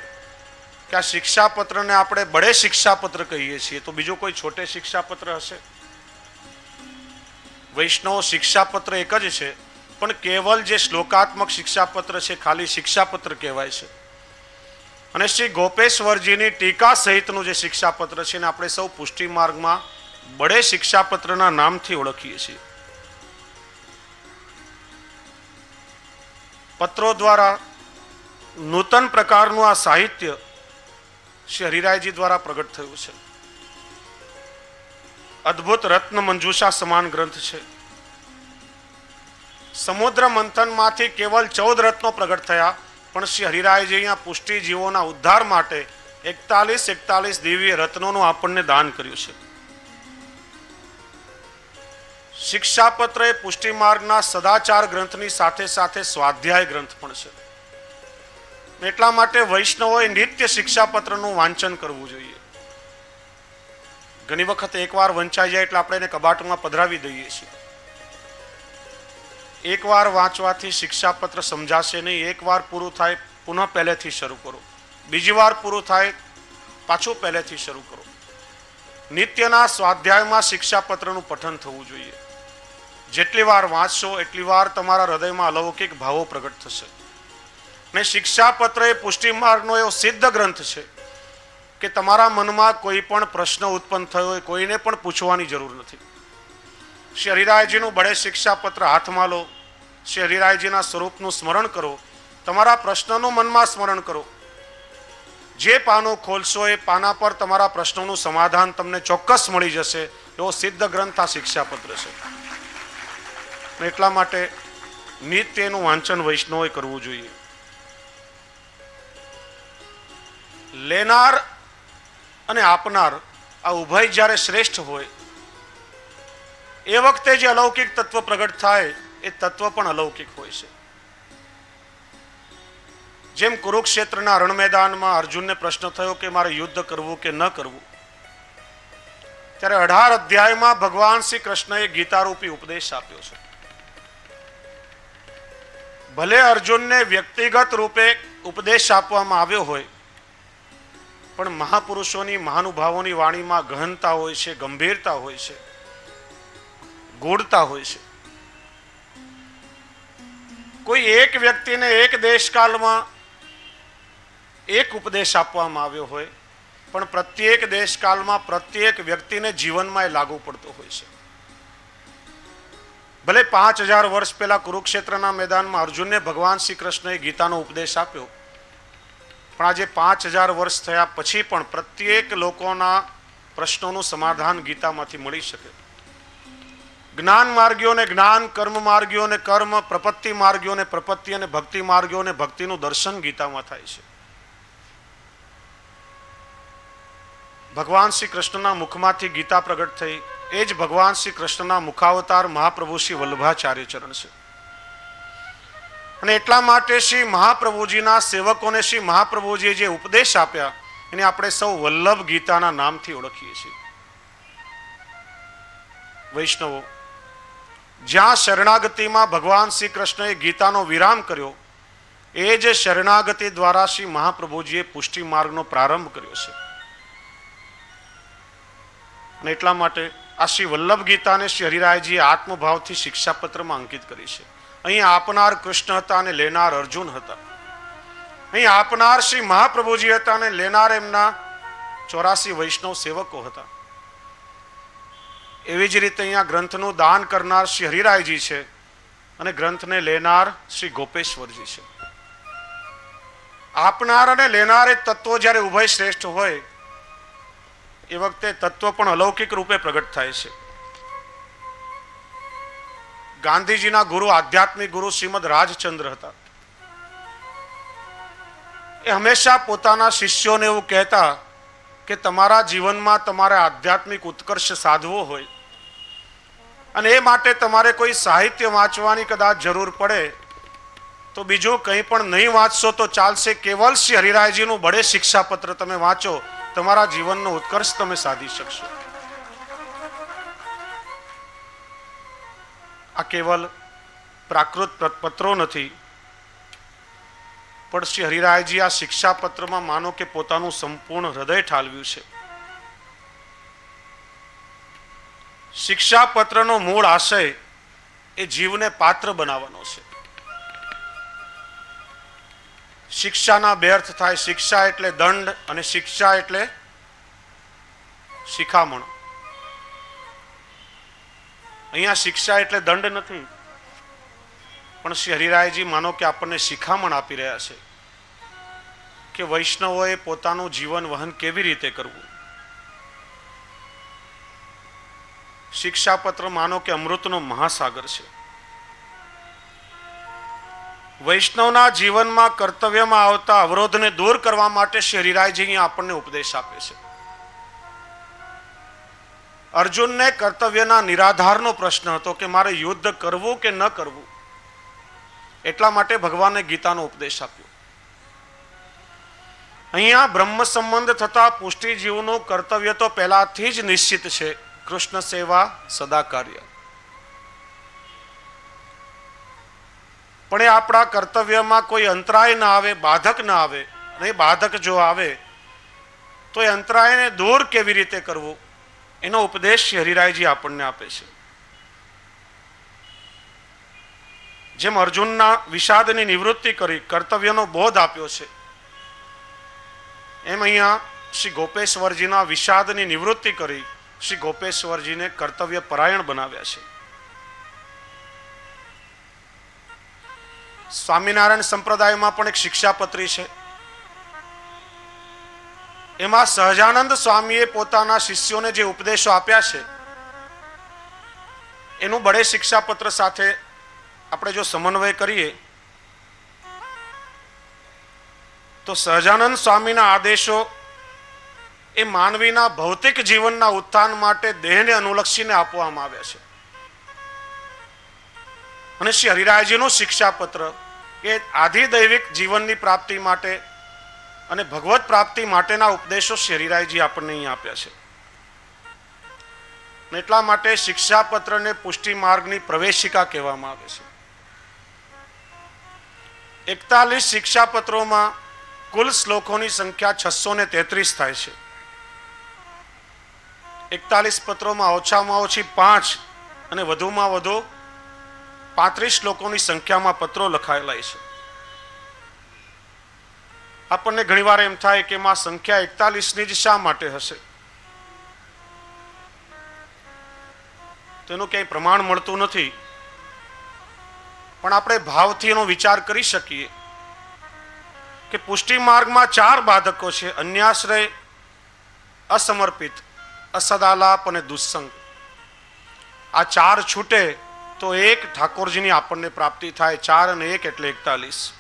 કે આ શિક્ષાપત્રને આપણે બડે શિક્ષાપત્ર કહીએ છીએ તો બીજું કોઈ છોટે શિક્ષાપત્ર હશે? વૈષ્ણવ શિક્ષાપત્ર એક જ છે, પણ કેવલ જે શ્લોકાત્મક શિક્ષાપત્ર છે ખાલી શિક્ષાપત્ર કહેવાય છે. અને શ્રી ગોપેશ્વરજીની ટીકા સહિતનું જે શિક્ષાપત્ર છે એને આપણે સૌ પુષ્ટિ માર્ગમાં બડે શિક્ષાપત્રના નામથી ઓળખીએ છીએ. પત્રો દ્વારા નૂતન પ્રકારનું આ સાહિત્ય શ્રી હરિરાયજી દ્વારા પ્રગટ થયું છે. અદ્ભુત રત્ન મંજૂષા સમાન ગ્રંથ છે. સમુદ્ર મંથનમાંથી કેવલ 14 રત્નો પ્રગટ થયા, પણ શ્રી હરિરાયજી અહીંયા પુષ્ટિ જીવોના ઉદ્ધાર માટે 41 દિવ્ય રત્નોનું આપણને દાન કર્યું છે. શિક્ષાપત્ર એ પુષ્ટિ માર્ગના સદાચાર ગ્રંથની સાથે સાથે સ્વાધ્યાય ગ્રંથ પણ છે. એટલા માટે વૈષ્ણવોએ નિત્ય શિક્ષાપત્રનું વાંચન કરવું જોઈએ. ઘણી વખત એકવાર વંચાઈ જાય એટલે આપણે એને કબાટમાં પધરાવી દઈએ છીએ. એકવાર વાંચવાથી શિક્ષાપત્ર સમજાશે નહીં. એકવાર પૂરું થાય પુનઃ પહેલેથી શરૂ કરો, બીજી વાર પૂરું થાય પાછું પહેલેથી શરૂ કરો. નિત્યના સ્વાધ્યાયમાં શિક્ષાપત્રનું પઠન થવું જોઈએ. જેટલી વાર વાંચશો એટલી વાર તમારા હૃદયમાં અલૌકિક ભાવો પ્રગટ થશે. ને શિક્ષાપત્ર એ પુષ્ટિ માર્ગનો એવો સિદ્ધ ગ્રંથ છે કે તમારા મનમાં કોઈ પણ પ્રશ્ન ઉત્પન્ન થયો હોય કોઈને પણ પૂછવાની જરૂર નથી. શ્રી હરિરાયજીનું બડે શિક્ષાપત્ર હાથમાં લો, શ્રી હરિરાયજીના સ્વરૂપનું સ્મરણ કરો, તમારા પ્રશ્નનું મનમાં સ્મરણ કરો. જે પાનું ખોલશો એ પાના પર તમારા પ્રશ્નોનું સમાધાન તમને ચોક્કસ મળી જશે. એવો સિદ્ધ ગ્રંથ આ શિક્ષાપત્ર છે. એટલા માટે નિત્ય એનું વાંચન વૈષ્ણવોએ કરવું જોઈએ. લેનાર અને આપનાર આ ઉભય જ્યારે શ્રેષ્ઠ હોય એ વખતે જે અલૌકિક તત્વ પ્રગટ થાય એ તત્વ પણ અલૌકિક હોય છે. જેમ કુરુક્ષેત્રના રણ મેદાનમાં અર્જુનને પ્રશ્ન થયો કે મારે યુદ્ધ કરવું કે ન કરવું, ત્યારે 18 અધ્યાયમાં ભગવાન શ્રી કૃષ્ણએ ગીતારૂપી ઉપદેશ આપ્યો છે. ભલે અર્જુનને વ્યક્તિગત રૂપે ઉપદેશ આપવામાં આવ્યો હોય, પણ મહાપુરુષોની મહાનુભાવોની વાણીમાં ગહનતા હોય છે, ગંભીરતા હોય છે, ગૂઢતા હોય છે. કોઈ એક વ્યક્તિને એક દેશકાલમાં એક ઉપદેશ આપવામાં આવ્યો હોય, પણ પ્રત્યેક દેશકાલમાં પ્રત્યેક વ્યક્તિને જીવનમાં એ લાગુ પડતો હોય છે. ભલે 5000 વર્ષ પહેલા કુરુક્ષેત્રના મેદાનમાં અર્જુનને ભગવાન શ્રી કૃષ્ણએ ગીતાનો ઉપદેશ આપ્યો, પણ આજે 5000 વર્ષ થયા પછી પણ પ્રત્યેક લોકોના પ્રશ્નોનું સમાધાન ગીતામાંથી મળી શકે. જ્ઞાન માર્ગીઓને જ્ઞાન, કર્મ માર્ગીઓને કર્મ, પ્રપત્તિ માર્ગીઓને પ્રપત્તિ અને ભક્તિ માર્ગીઓને ભક્તિનું દર્શન ગીતામાં થાય છે. ભગવાન શ્રી કૃષ્ણના મુખમાંથી ગીતા પ્રગટ થઈ, એ જ ભગવાન શ્રી કૃષ્ણના મુખાવતાર મહાપ્રભુ શ્રી વલ્લભાચાર્ય ચરણ છે. અને એટલા માટે શ્રી મહાપ્રભુજીના સેવકોને શ્રી મહાપ્રભુજીએ જે ઉપદેશ આપ્યા એને આપણે સૌ વલ્લભ ગીતાના નામથી ઓળખીએ છીએ. વૈષ્ણવો, જ્યાં શરણાગતિમાં ભગવાન શ્રી કૃષ્ણએ ગીતાનો વિરામ કર્યો, એ જ શરણાગતિ દ્વારા શ્રી મહાપ્રભુજીએ પુષ્ટિ માર્ગનો પ્રારંભ કર્યો છે. અને એટલા માટે આ શ્રી વલ્લભ ગીતાને શ્રી હરિરાયજીએ આત્મભાવથી શિક્ષાપત્રમાં અંકિત કરી છે. અહીં આપનાર કૃષ્ણ હતા અને લેનાર અર્જુન હતા. અહીં આપનાર શ્રી મહાપ્રભુજી હતા અને લેનાર એમના 84 વૈષ્ણવ સેવકો હતા. એવી જ રીતે અહીંયા ગ્રંથનું દાન કરનાર શ્રી હરિરાયજી છે અને ગ્રંથને લેનાર શ્રી ગોપેશ્વરજી છે. આપનાર અને લેનાર એ તત્વો જ્યારે ઉભય શ્રેષ્ઠ હોય એ વખતે તત્વ પણ અલૌકિક રૂપે પ્રગટ થાય છે. ગાંધીજીના ગુરુ, આધ્યાત્મિક ગુરુ શ્રીમદ રાજચંદ્ર હતા. એ હંમેશા પોતાના શિષ્યોને એવું કહેતા કે તમારા જીવનમાં તમારે આધ્યાત્મિક ઉત્કર્ષ સાધવો હોય અને એ માટે તમારે કોઈ સાહિત્ય વાંચવાની કદાચ જરૂર પડે તો બીજું કંઈ પણ નહીં વાંચશો તો ચાલશે, કેવલ શ્રી હરિરાયજીનું બળે શિક્ષાપત્ર તમે વાંચો, તમારા જીવનનો ઉત્કર્ષ તમે સાધી શકશો. આ કેવલ પ્રાકૃત પત્રો નથી, પણ શ્રી હરિરાયજી આ શિક્ષાપત્રમાં માનો કે પોતાનું સંપૂર્ણ હૃદય ઠાલવ્યું છે. શિક્ષાપત્રનો મૂળ આશય એ જીવને પાત્ર બનાવવાનો છે. શિક્ષાના બે અર્થ થાય. શિક્ષા એટલે દંડ અને શિક્ષા એટલે શિખામણ. અહીંયા શિક્ષા એટલે દંડ નથી, પણ શ્રી હરિરાયજી માનો કે આપણને શિખામણ આપી રહ્યા છે કે વૈષ્ણવોએ પોતાનું જીવન વહન કેવી રીતે કરવું. શિક્ષાપત્ર માનો કે અમૃતનો મહાસાગર છે. વૈષ્ણવના જીવનમાં કર્તવ્યમાં આવતા અવરોધને દૂર કરવા માટે શ્રી હરિરાયજી અહીંયા આપણને ઉપદેશ આપે છે. અર્જુનને કર્તવ્યના નિરાધારનો પ્રશ્ન હતો કે મારે યુદ્ધ કરવું કે ન કરવું. એટલા માટે ભગવાને ગીતાનો ઉપદેશ આપ્યો. અહીંયા બ્રહ્મ સંબંધ થતા પુષ્ટિજીવનું કર્તવ્ય તો પહેલાથી જ નિશ્ચિત છે. કૃષ્ણ સેવા સદા કાર્ય. પણ એ આપણા કર્તવ્યમાં કોઈ અંતરાય ના આવે, બાધક ના આવે. અને એ બાધક જો આવે તો એ અંતરાયને દૂર કેવી રીતે કરવું એનો ઉપદેશ શ્રી હરિરાયજી આપણને આપે છે. જેમ અર્જુનના વિષાદની નિવૃત્તિ કરી કર્તવ્યનો બોધ આપ્યો છે, એમ અહીંયા શ્રી ગોપેશ્વરજીના વિષાદની નિવૃત્તિ કરી શ્રી ગોપેશ્વરજીને કર્તવ્ય પરાયણ બનાવ્યા છે. સ્વામિનારાયણ સંપ્રદાયમાં પણ એક શિક્ષાપત્રી છે. એમાં સહજાનંદ સ્વામીએ પોતાના શિષ્યોને જે ઉપદેશો આપ્યા છે એનું બળે શિક્ષાપત્ર સાથે આપણે જો સમન્વય કરીએ તો સહજાનંદ સ્વામીના આદેશો એ માનવીના ભૌતિક જીવનના ઉત્થાન માટે દેહને અનુલક્ષીને આપવામાં આવ્યા છે. અને શ્રી હરિરાયજીનું શિક્ષાપત્ર એ આધિદૈવિક જીવનની પ્રાપ્તિ માટે અને ભગવત પ્રાપ્તિ માટેના ઉપદેશો શ્રી હરિરાયજી આપણને અહીં આપ્યા છે. એટલા માટે શિક્ષાપત્રને પુષ્ટિ માર્ગની પ્રવેશિકા કહેવામાં આવે છે. 41 શિક્ષાપત્રોમાં કુલ શ્લોકોની સંખ્યા 633 થાય છે. 41 પત્રોમાં ઓછામાં ઓછી 5 અને વધુમાં વધુ 35 શ્લોકોની સંખ્યામાં પત્રો લખાયેલા છે. આપણને ઘણીવાર એમ થાય કે એમાં સંખ્યા 41ની જ શા માટે હશે? તેનું ક્યાંય પ્રમાણ મળતું નથી, પણ આપણે ભાવથી એનો વિચાર કરી શકીએ કે પુષ્ટિ માર્ગમાં 4 બાધકો છે: અન્યાશ્રય, અસમર્પિત, અસદાલાપ અને દુસ્સંગ. આ 4 છૂટે તો એક ઠાકોરજીની આપણને પ્રાપ્તિ થાય. 4 અને 1 એટલે 41.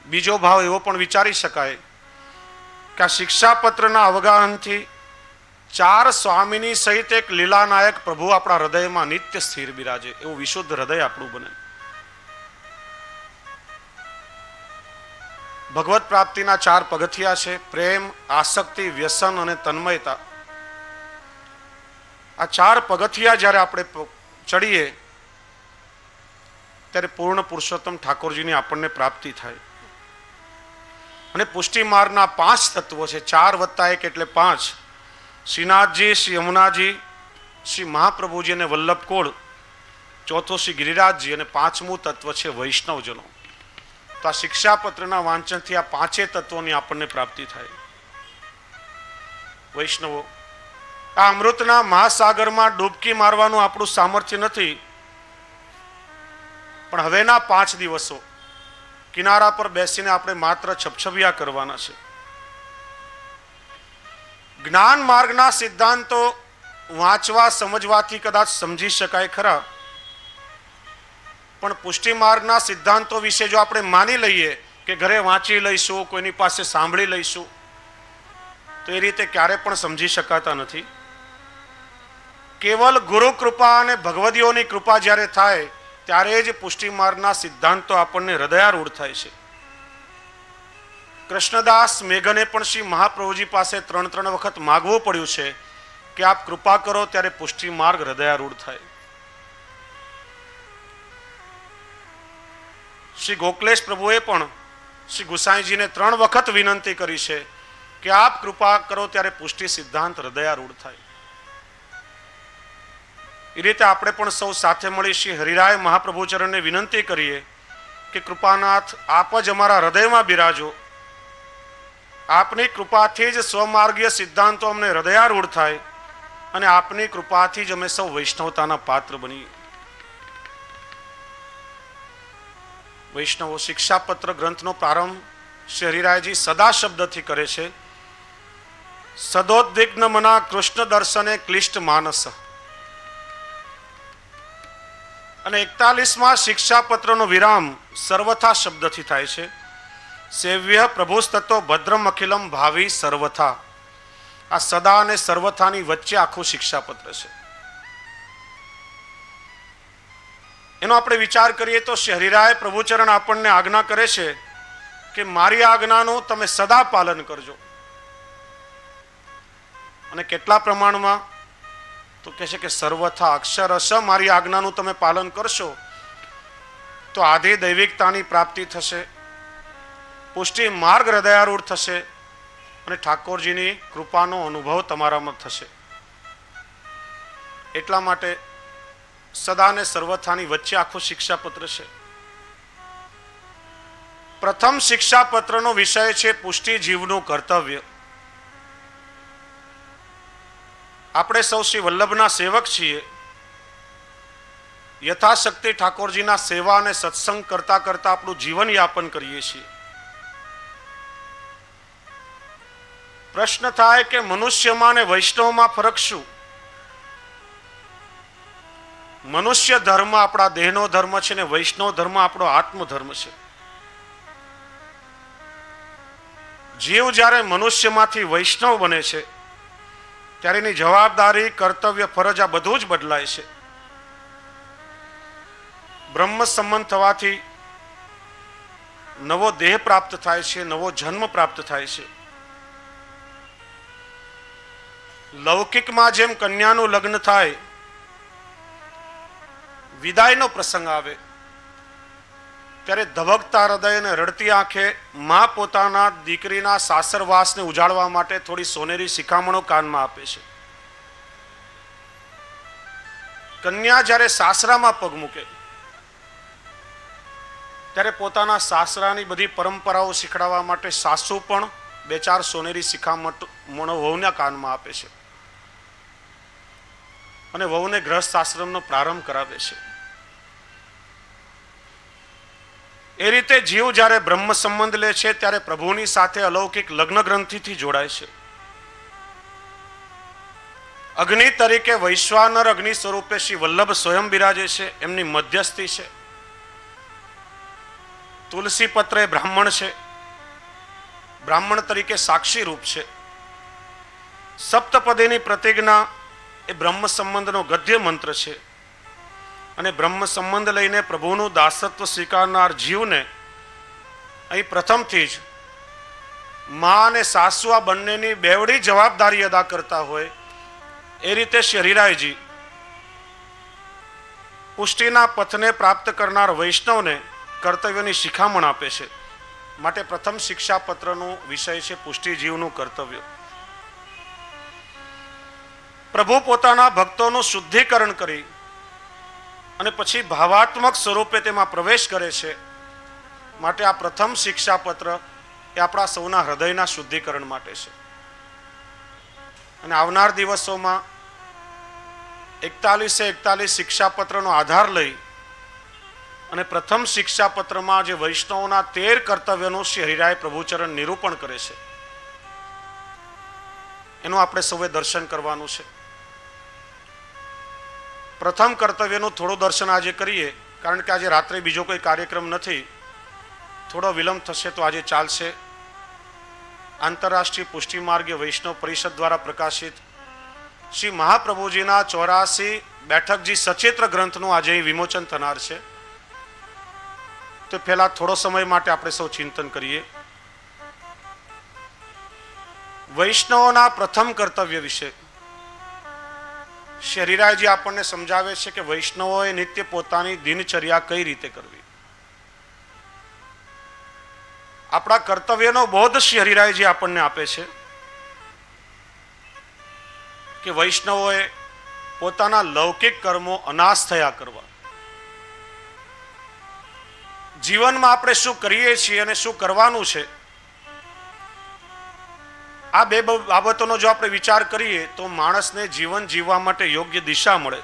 બીજો ભાવ એવો પણ વિચારી શકાય કે આ શિક્ષાપત્રના અવગાહનથી 4 સ્વામીની સહિત એક લીલાનાયક પ્રભુ આપણા હૃદયમાં નિત્ય સ્થિર બિરાજે, એવું વિશુદ્ધ હૃદય આપણું બને. ભગવત પ્રાપ્તિના 4 પગથિયા છે: પ્રેમ, આસક્તિ, વ્યસન અને તન્મયતા. આ 4 પગથિયા જ્યારે આપણે ચડીએ ત્યારે પૂર્ણ પુરુષોત્તમ ઠાકોરજીની આપણને પ્રાપ્તિ થાય. અને પુષ્ટિ માર્ગના 5 તત્વો છે. 4 + 1 એટલે 5. શ્રીનાથજી, શ્રી યમુનાજી, શ્રી મહાપ્રભુજી અને વલ્લભકોળ. ચોથો શ્રી ગિરિરાજજી અને 5મું તત્વ છે વૈષ્ણવજનો. તો આ શિક્ષાપત્રના વાંચનથી આ 5 તત્વોની આપણને પ્રાપ્તિ થાય. વૈષ્ણવો, આ અમૃતના મહાસાગરમાં ડૂબકી મારવાનું આપણું સામર્થ્ય નથી, પણ હવેના 5 દિવસો કિનારા પર બેસીને આપણે માત્ર છબછબિયા કરવાના છે. જ્ઞાન માર્ગના સિદ્ધાંતો વાંચવા સમજવાથી કદાચ સમજી શકાય ખરા, પણ પુષ્ટિ માર્ગના સિદ્ધાંતો વિશે જો આપણે માની લઈએ કે ઘરે વાંચી લઈશું, કોઈની પાસે સાંભળી લઈશું, તો એ રીતે ક્યારે પણ સમજી શકાતા નથી. કેવલ ગુરુ કૃપા અને ભગવદીઓની કૃપા જ્યારે થાય ત્યારે જ પુષ્ટિ માર્ગના સિદ્ધાંતો આપણને હૃદયારૂઢ થાય છે. કૃષ્ણદાસ મેઘને પણ શ્રી મહાપ્રભુજી પાસે 3 વખત માગવું પડ્યું છે કે આપ કૃપા કરો ત્યારે પુષ્ટિ માર્ગ હૃદયારૂઢ થાય. શ્રી ગોકલેશ પ્રભુએ પણ શ્રી ગુસાઈજીને 3 વખત વિનંતી કરી છે કે આપ કૃપા કરો ત્યારે પુષ્ટિ સિદ્ધાંત હૃદયારૂઢ થાય. એ રીતે આપણે પણ સૌ સાથે મળી શ્રી હરિરાય મહાપ્રભુ ચરણને વિનંતી કરીએ કે કૃપાનાથ, આપ જ અમારા હૃદયમાં બિરાજો. આપની કૃપાથી જ સ્વમાર્ગીય સિદ્ધાંતો અમને હૃદયારૂઢ થાય અને આપની કૃપાથી જ અમે સૌ વૈષ્ણવતાના પાત્ર બનીએ. વૈષ્ણવો, શિક્ષાપત્ર ગ્રંથનો પ્રારંભ શ્રી હરિરાયજી સદા શબ્દથી કરે છે: સદોદ્વિગ્ન મના કૃષ્ણ દર્શને ક્લિષ્ટ માનસ. અને 41માં શિક્ષાપત્રનો વિરામ સર્વથા શબ્દથી થાય છે: સેવ્ય પ્રભુસ્તત્વ ભદ્રમ અખિલમ ભાવિ સર્વથા. આ સદા અને સર્વથાની વચ્ચે આખું શિક્ષાપત્ર છે. એનો આપણે વિચાર કરીએ તો શ્રી હરિરાય પ્રભુચરણ આપણને આજ્ઞા કરે છે કે મારી આજ્ઞાનું તમે સદા પાલન કરજો. અને કેટલા પ્રમાણમાં? તો કહે છે કે સર્વથા અક્ષરશ મારી આજ્ઞાનું તમે પાલન કરશો તો આધિ દૈવિકતાની પ્રાપ્તિ થશે, પુષ્ટિ માર્ગ હૃદયારૂઢ થશે અને ઠાકોરજીની કૃપાનો અનુભવ તમારામાં થશે. એટલા માટે સદા ને સર્વથાની વચ્ચે આખું શિક્ષાપત્ર છે. પ્રથમ શિક્ષાપત્રનો વિષય છે પુષ્ટિ જીવનું કર્તવ્ય. આપણે સૌ શ્રી વલ્લભના સેવક છીએ. યથાશક્તિ ઠાકોરજીના સેવા અને સત્સંગ કરતા કરતા આપણું જીવન યાપન કરીએ છીએ. પ્રશ્ન થાય કે મનુષ્યમાં અને વૈષ્ણવમાં ફરક શું? મનુષ્ય ધર્મ આપણા દેહનો ધર્મ છે ને વૈષ્ણવ ધર્મ આપણો આત્મધર્મ છે. જીવ જ્યારે મનુષ્યમાંથી વૈષ્ણવ બને છે ત્યારે એની જવાબદારી, કર્તવ્ય, ફરજ આ બધું જ બદલાય છે. બ્રહ્મ સંબંધ થવાથી નવો દેહ પ્રાપ્ત થાય છે, નવો જન્મ પ્રાપ્ત થાય છે. લૌકિકમાં જેમ કન્યાનું લગ્ન થાય, વિદાયનો પ્રસંગ આવે ત્યારે ધબકતા હૃદય અને રડતી આંખે માં પોતાના દીકરીના સાસરવાસને ઉજાડવા માટે થોડી સોનેરી શિખામણો કાનમાં આપે છે. કન્યા જ્યારે સાસરામાં પગ મૂકે ત્યારે પોતાના સાસરાની બધી પરંપરાઓ શીખડાવવા માટે સાસુ પણ 2-4 સોનેરી શિખામણો વહુના કાનમાં આપે છે અને વહુને ગૃહસ્થ આશ્રમનો પ્રારંભ કરાવે છે. એ રીતે જીવ જ્યારે બ્રહ્મ સંબંધ લે છે ત્યારે પ્રભુની સાથે અલૌકિક લગ્ન ગ્રંથિથી જોડાય છે. અગ્નિ તરીકે વૈશ્વાનર અગ્નિ સ્વરૂપે શ્રી વલ્લભ સ્વયં બિરાજે છે, એમની મધ્યસ્થી છે. તુલસી પત્રે બ્રાહ્મણ છે, બ્રાહ્મણ તરીકે સાક્ષી રૂપ છે. સપ્તપદીની પ્રતિજ્ઞા એ બ્રહ્મ સંબંધનો ગદ્ય મંત્ર છે અને બ્રહ્મ સંબંધ લઈને પ્રભુનું દાસત્વ સ્વીકારનાર જીવને અહીં પ્રથમથી જ મા અને સાસુ આ બંનેની બેવડી જવાબદારી અદા કરતા હોય એ રીતે શ્રી હરિરાયજી પુષ્ટિના પથને પ્રાપ્ત કરનાર વૈષ્ણવને કર્તવ્યની શિખામણ આપે છે. માટે પ્રથમ શિક્ષાપત્રનો વિષય છે પુષ્ટિ જીવનું કર્તવ્ય. પ્રભુ પોતાના ભક્તોનું શુદ્ધિકરણ કરી અને પછી ભાવાત્મક સ્વરૂપે તેમાં પ્રવેશ કરે છે. માટે આ પ્રથમ શિક્ષાપત્ર એ આપણા સૌના હૃદયના શુદ્ધિકરણ માટે છે. અને આવનાર દિવસોમાં 41 શિક્ષાપત્રનો આધાર લઈ અને પ્રથમ શિક્ષાપત્રમાં જે વૈષ્ણવોના 13 કર્તવ્યનું શ્રી હરિરાય પ્રભુચરણ નિરૂપણ કરે છે એનું આપણે સૌએ દર્શન કરવાનું છે. પ્રથમ કર્તવ્યનું થોડું દર્શન આજે કરીએ, કારણ કે આજે રાત્રે બીજો કોઈ કાર્યક્રમ નથી. થોડો વિલંબ થશે તો આજે ચાલશે. આંતરરાષ્ટ્રીય પુષ્ટિ માર્ગીય વૈષ્ણવ પરિષદ દ્વારા પ્રકાશિત શ્રી મહાપ્રભુજીના 84 બેઠકજી સચિત્ર ગ્રંથનું આજે વિમોચન થનાર છે. તો પહેલા થોડો સમય માટે આપણે સૌ ચિંતન કરીએ વૈષ્ણવોના પ્રથમ કર્તવ્ય વિશે. શ્રી હરિરાયજી આપણને સમજાવે છે કે વૈષ્ણવોએ નિત્ય પોતાની દિનચર્યા કઈ રીતે કરવી. આપણા કર્તવ્યનો બોધ શ્રી હરિરાયજી આપણને આપે છે કે વૈષ્ણવોએ પોતાના લૌકિક કર્મો અનાશ થયા કરવા. જીવનમાં આપણે શું કરીએ છીએ અને શું કરવાનું છે, આ બે બાબતોનો જો આપણે વિચાર કરીએ તો માણસને જીવન જીવવા માટે યોગ્ય દિશા મળે.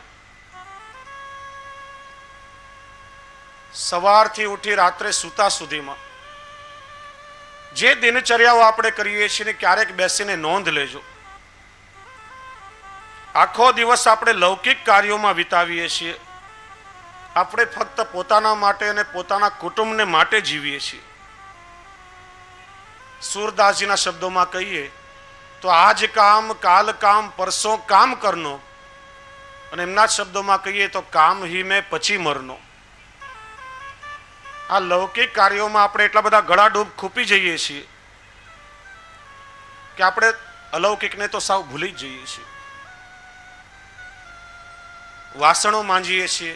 સવારથી ઉઠી રાત્રે સૂતા સુધીમાં જે દિનચર્યાઓ આપણે કરીએ છીએ ક્યારેક બેસીને નોંધ લેજો. આખો દિવસ આપણે લૌકિક કાર્યોમાં વિતાવીએ છીએ. આપણે ફક્ત પોતાના માટે અને પોતાના કુટુંબને માટે જીવીએ છીએ. સૂરદાસજીના શબ્દોમાં કહીએ તો આજ કામ કાલ કામ પરસો કામ કરનો, અને એમના શબ્દોમાં કહીએ તો કામ હી મેં પછી મરનો. આ લૌકિક કાર્યોમાં આપણે એટલા બધા ગળાડૂબ ખૂપી જઈએ છીએ કે આપણે અલૌકિકને તો સાવ ભૂલી જ જઈએ છીએ. વાસણો માંજીએ છીએ,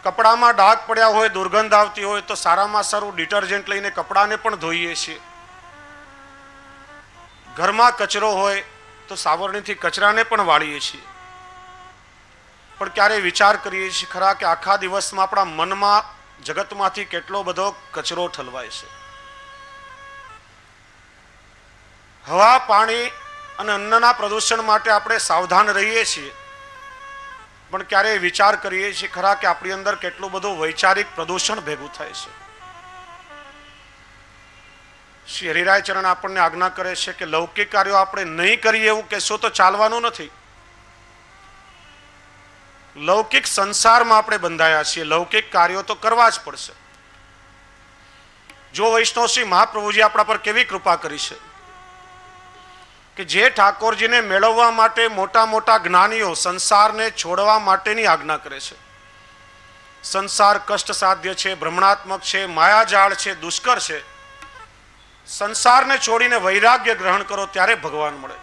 કપડામાં ડાઘ પડ્યા હોય, દુર્ગંધ આવતી હોય તો સારામાં સારું ડિટર્જન્ટ લઈને કપડાને પણ ધોઈએ છીએ. ઘરમાં કચરો હોય તો સાવરણીથી કચરાને પણ વાળીએ છીએ. પણ ક્યારે વિચાર કરીએ છીએ ખરા કે આખા દિવસમાં આપણા મનમાં જગતમાંથી કેટલો બધો કચરો ઠલવાય છે. હવા, પાણી અને અન્નના પ્રદૂષણ માટે આપણે સાવધાન રહીએ છીએ, પણ ક્યારેય વિચાર કરીએ છીએ ખરા કે આપણી અંદર કેટલું બધું વૈચારિક પ્રદૂષણ ભેગું થાય છે. શ્રી હરિરાય ચરણ આપણને આજ્ઞા કરે છે કે લૌકિક કાર્યો આપણે નહીં કરીએ એવું કહેશો તો ચાલવાનું નથી. લૌકિક સંસારમાં આપણે બંધાયા છીએ, લૌકિક કાર્યો તો કરવા જ પડશે. જો વૈષ્ણવ શ્રી મહાપ્રભુજી આપણા પર કેવી કૃપા કરી છે કે જે ઠાકોરજીને મેળવવા માટે મોટા મોટા જ્ઞાનીઓ સંસારને છોડવા માટેની આજ્ઞા કરે છે. સંસાર કષ્ટ સાધ્ય છે, ભ્રમણાત્મક છે, માયાજાળ છે, દુષ્કર છે. સંસારને છોડીને વૈરાગ્ય ગ્રહણ કરો ત્યારે ભગવાન મળે.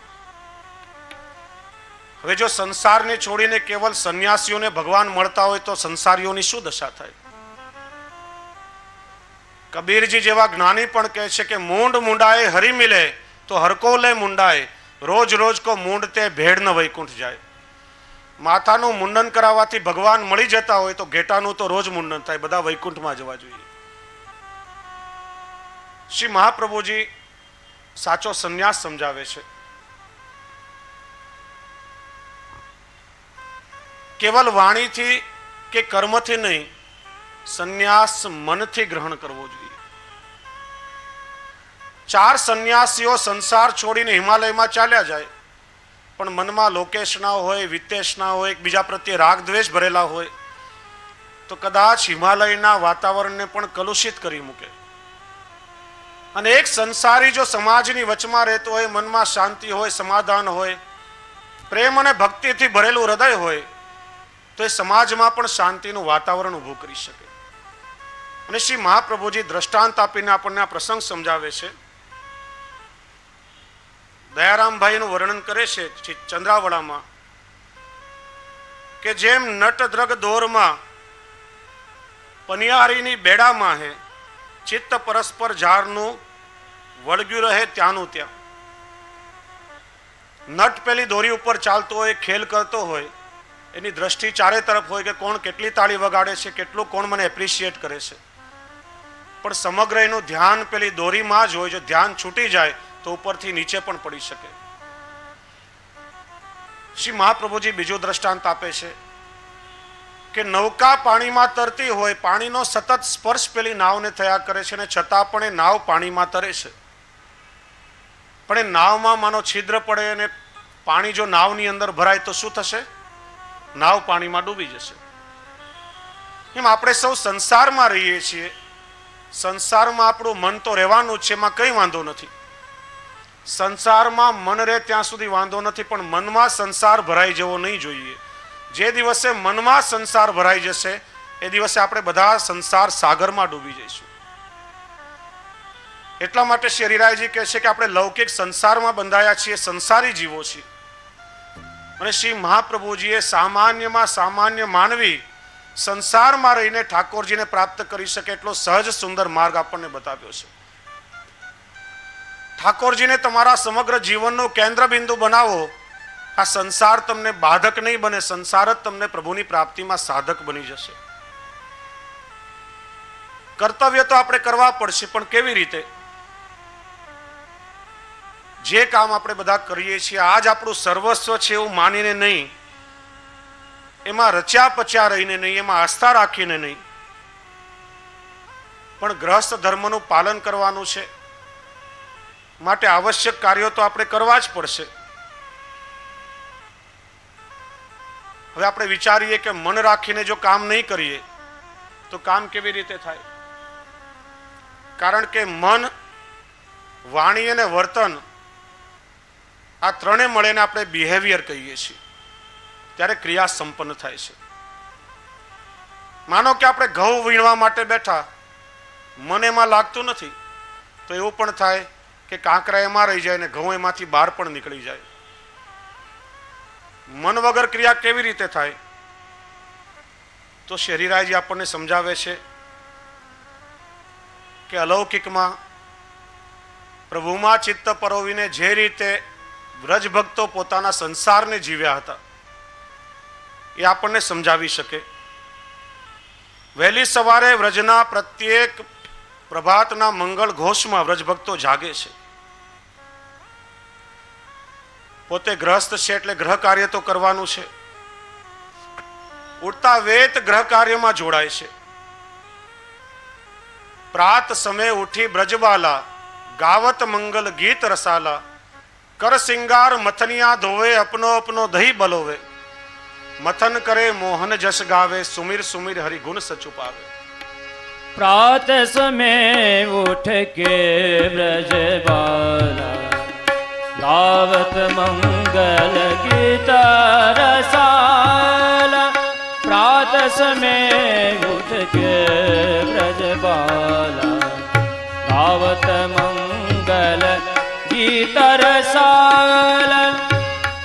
હવે જો સંસારને છોડીને કેવલ સંન્યાસીઓને ભગવાન મળતા હોય તો સંસારીઓની શું દશા થાય? કબીરજી જેવા જ્ઞાની પણ કહે છે કે મૂંડ મુંડાએ હરી મિલે તો હરકો લે મુંડાએ, રોજ રોજ કો મૂંડ તે ભેડ ન વૈકુંઠ જાય. માથાનું મુંડન કરાવવાથી ભગવાન મળી જતા હોય તો ઘેટાનું તો રોજ મુંડન થાય, બધા વૈકુંઠમાં જવા જોઈએ. શ્રી મહાપ્રભુજી સાચો સંન્યાસ સમજાવે છે. કેવલ વાણીથી કે કર્મથી નહીં, સંન્યાસ મનથી ગ્રહણ કરવો જોઈએ. 4 સંન્યાસીઓ સંસાર છોડીને હિમાલયમાં ચાલ્યા જાય, પણ મનમાં લોકેશના હોય, વિતેશના હોય, એકબીજા પ્રત્યે રાગ દ્વેષ ભરેલા હોય તો કદાચ હિમાલયના વાતાવરણને પણ કલુષિત કરી મૂકે. અને એક સંસારી જો સમાજની વચમાં રહેતો હોય, મનમાં શાંતિ હોય, સમાધાન હોય, પ્રેમ અને ભક્તિથી ભરેલું હૃદય હોય તો એ સમાજમાં પણ શાંતિનું વાતાવરણ ઊભું કરી શકે. અને શ્રી મહાપ્રભુજી દ્રષ્ટાંત આપીને આપણને આ પ્રસંગ સમજાવે છે. દયારામભાઈનું વર્ણન કરે છે ચંદ્રાવળામાં કે જેમ નટદ્રગ દોરમાં પનિયારીની બેડામાં હે, ચિત્ત પરસ્પર ઝારનું વળગ્યું રહે ત્યાંનું ત્યાં. નટ પેલી દોરી ઉપર ચાલતો હોય, ખેલ કરતો હોય, એની દ્રષ્ટિ ચારે તરફ હોય કે કોણ કેટલી તાળી વગાડે છે, કેટલું કોણ મને એપ્રિશિએટ કરે છે, પણ સમગ્ર એનું ધ્યાન પેલી દોરીમાં જ હોય. જો ધ્યાન છૂટી જાય તો ઉપરથી નીચે પણ પડી શકે. શ્રી મહાપ્રભુજી બીજું દ્રષ્ટાંત આપે છે કે નૌકા પાણીમાં તરતી હોય, પાણીનો સતત સ્પર્શ પેલી નાવને થયા કરે છે, અને છતાં પણ એ નાવ પાણીમાં તરે છે. પણ એ નાવમાં માનો છિદ્ર પડે અને પાણી જો નાવની અંદર ભરાય તો શું થશે? નાવ પાણીમાં ડૂબી જશે. એમ આપણે સૌ સંસારમાં રહીએ છીએ. સંસારમાં આપણું મન તો રહેવાનું જ છે, એમાં કંઈ વાંધો નથી. સંસારમાં મન રહે ત્યાં સુધી વાંધો નથી, પણ મનમાં સંસાર ભરાઈ જવો નહીં જોઈએ. જે દિવસે મનમાં સંસાર ભરાઈ જશે એ દિવસે આપણે બધા સંસાર સાગરમાં ડૂબી જઈશું. એટલા માટે શ્રી હરિરાયજી કહે છે કે આપણે લૌકિક સંસારમાં બંધાયા છીએ, સંસારી જીવો છીએ. અને શ્રી મહાપ્રભુજીએ સામાન્યમાં સામાન્ય માનવી સંસારમાં રહીને ઠાકોરજીને પ્રાપ્ત કરી શકે એટલો સહજ સુંદર માર્ગ આપણને બતાવ્યો છે. ઠાકોરજીને તમારા સમગ્ર જીવનનું કેન્દ્ર બિંદુ બનાવો. આ સંસાર તમને બાધક નહીં બને, સંસાર જ તમને પ્રભુની પ્રાપ્તિમાં સાધક બની જશે. કર્તવ્ય તો આપણે કરવા પડશે, પણ કેવી રીતે? જે કામ આપણે બધા કરીએ છીએ આજ આપણું સર્વસ્વ છે એવું માનીને નહીં, એમાં રચ્યા પચ્યા રહીને નહીં, એમાં આસ્થા રાખીને નહીં, પણ ગ્રહસ્થ ધર્મનું પાલન કરવાનું છે. માટે આવશ્યક કાર્યો તો આપણે કરવા જ પડશે. હવે આપણે વિચારીએ કે મન રાખીને જો કામ નહીં કરીએ તો કામ કેવી રીતે થાય? કારણ કે મન, વાણી અને વર્તન આ ત્રણે મળીને આપણે બિહેવિયર કહીએ છીએ, ત્યારે ક્રિયા સંપન્ન થાય છે. માનો કે આપણે ઘઉં વીણવા માટે બેઠા, મન એમાં લાગતું નથી, તો એવું પણ થાય કે કાંકરા એમાં રહી જાય ને ઘઉં એમાંથી બહાર પણ નીકળી જાય. મન વગર ક્રિયા કેવી રીતે થાય? તો શ્રી હરિરાયજી આપણને સમજાવે છે કે અલૌકિકમાં પ્રભુમાં ચિત્ત પરોવીને જે રીતે વ્રજ ભક્તો પોતાના સંસારને જીવ્યા હતા એ આપણને સમજાવી શકે. વહેલી સવારે વ્રજના પ્રત્યેક પ્રભાતના મંગળ ઘોષમાં વ્રજ ભક્તો જાગે છે. પોતે ગ્રહસ્થ છે એટલે ગ્રહ કાર્ય તો કરવાનું છે. ઉઠતા વેત ગ્રહ કાર્યમાં જોડાય છે. પ્રાત સમય ઉઠી બ્રજબાલા, ગાવત મંગલ ગીત રસાલા, કર સિંગાર મથનિયા ધોવે, અપનો અપનો દહી બલોવે, મથન કરે મોહન જશ ગાવે, સુમિર સુમિર હરિ ગુણ સચુપાવે. प्रात समय उठ के ब्रज बाला गावत मंगल गीत रसाला। प्रात समय उठ के ब्रज बाला गावत मंगल गीत रसाला।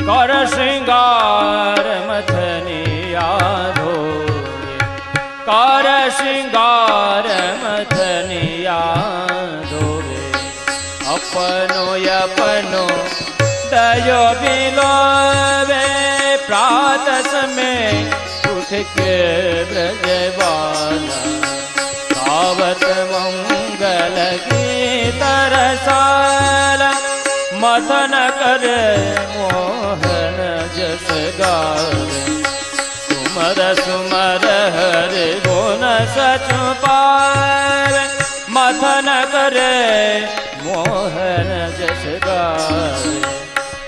कर श्रृंगार मथनिया धोए, कर श्रृंगार मथनिया धोए। अपनो अपनो दयो बिलोवे, प्रात समय उठ के ब्रज बाला गावत मंगल गीत रसाला। मथन कर मोहन जस गावे, सुमर सुमर हरि गुण सच पावे। मथन करे मोहन जस गावे,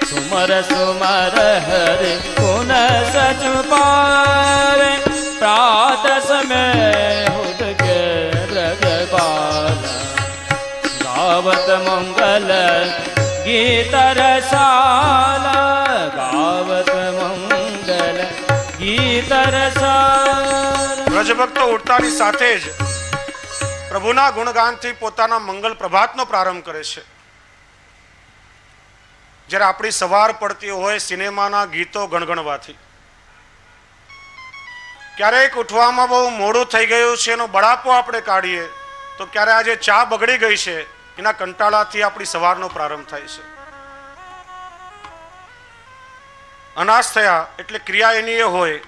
सुमर सुमर हरि गुण सच पावे। प्रात समय उठ के ब्रज बाला गावत मंगल गीत रसाला। गावत મંગલ ગીત રસાલા। વ્રજભક્તો ઉઠતાની સાથે જ પ્રભુના ગુણગાનથી પોતાના મંગલ પ્રભાતનો પ્રારંભ કરે છે। જ્યારે આપણી સવાર પડતી હોય સિનેમાના ગીતો ગણગણવાથી, ક્યારેક ઉઠવામાં બહુ મોડું થઈ ગયું છે એનો બળાપો આપણે કાઢીએ, તો ક્યારે આજે ચા બગડી ગઈ છે એના કંટાળાથી આપણી સવારનો પ્રારંભ થાય છે। અનાજ થયા એટલે ક્રિયા એની એ હોય,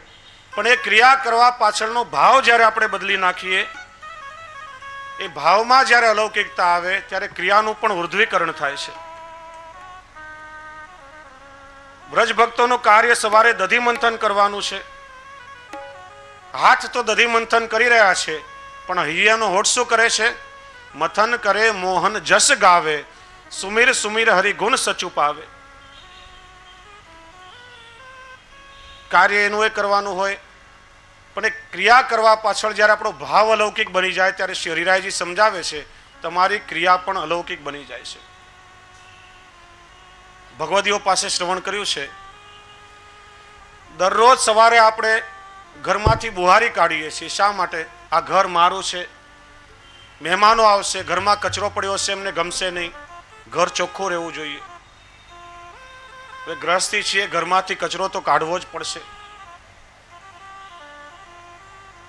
પણ એ ક્રિયા કરવા પાછળનો ભાવ જ્યારે આપણે બદલી નાખીએ, એ ભાવમાં જ્યારે અલૌકિકતા આવે ત્યારે ક્રિયાનું પણ ઉર્ધ્વીકરણ થાય છે। વ્રજ ભક્તોનું કાર્ય સવારે દધી મંથન કરવાનું છે। હાથ તો દધી મંથન કરી રહ્યા છે, પણ હૈયાનો હોઠ શું કરે છે? મથન કરે મોહન જસ ગાવે, સુમીર સુમીર હરિ ગુણ સચુ પાવે। કાર્ય એનું એ કરવાનું હોય, પણ એ ક્રિયા કરવા પાછળ જ્યારે આપણો ભાવ અલૌકિક બની જાય ત્યારે શ્રી હરિરાયજી સમજાવે છે તમારી ક્રિયા પણ અલૌકિક બની જાય છે। ભગવદીઓ પાસે શ્રવણ કર્યું છે, દરરોજ સવારે આપણે ઘરમાંથી બુહારી કાઢીએ છીએ। શા માટે? આ ઘર મારું છે, મહેમાનો આવશે, ઘરમાં કચરો પડ્યો છે, એમને ગમશે નહીં, ઘર ચોખ્ખું રહેવું જોઈએ। ગ્રહસ્થી છીએ, ઘરમાંથી કચરો તો કાઢવો જ પડશે,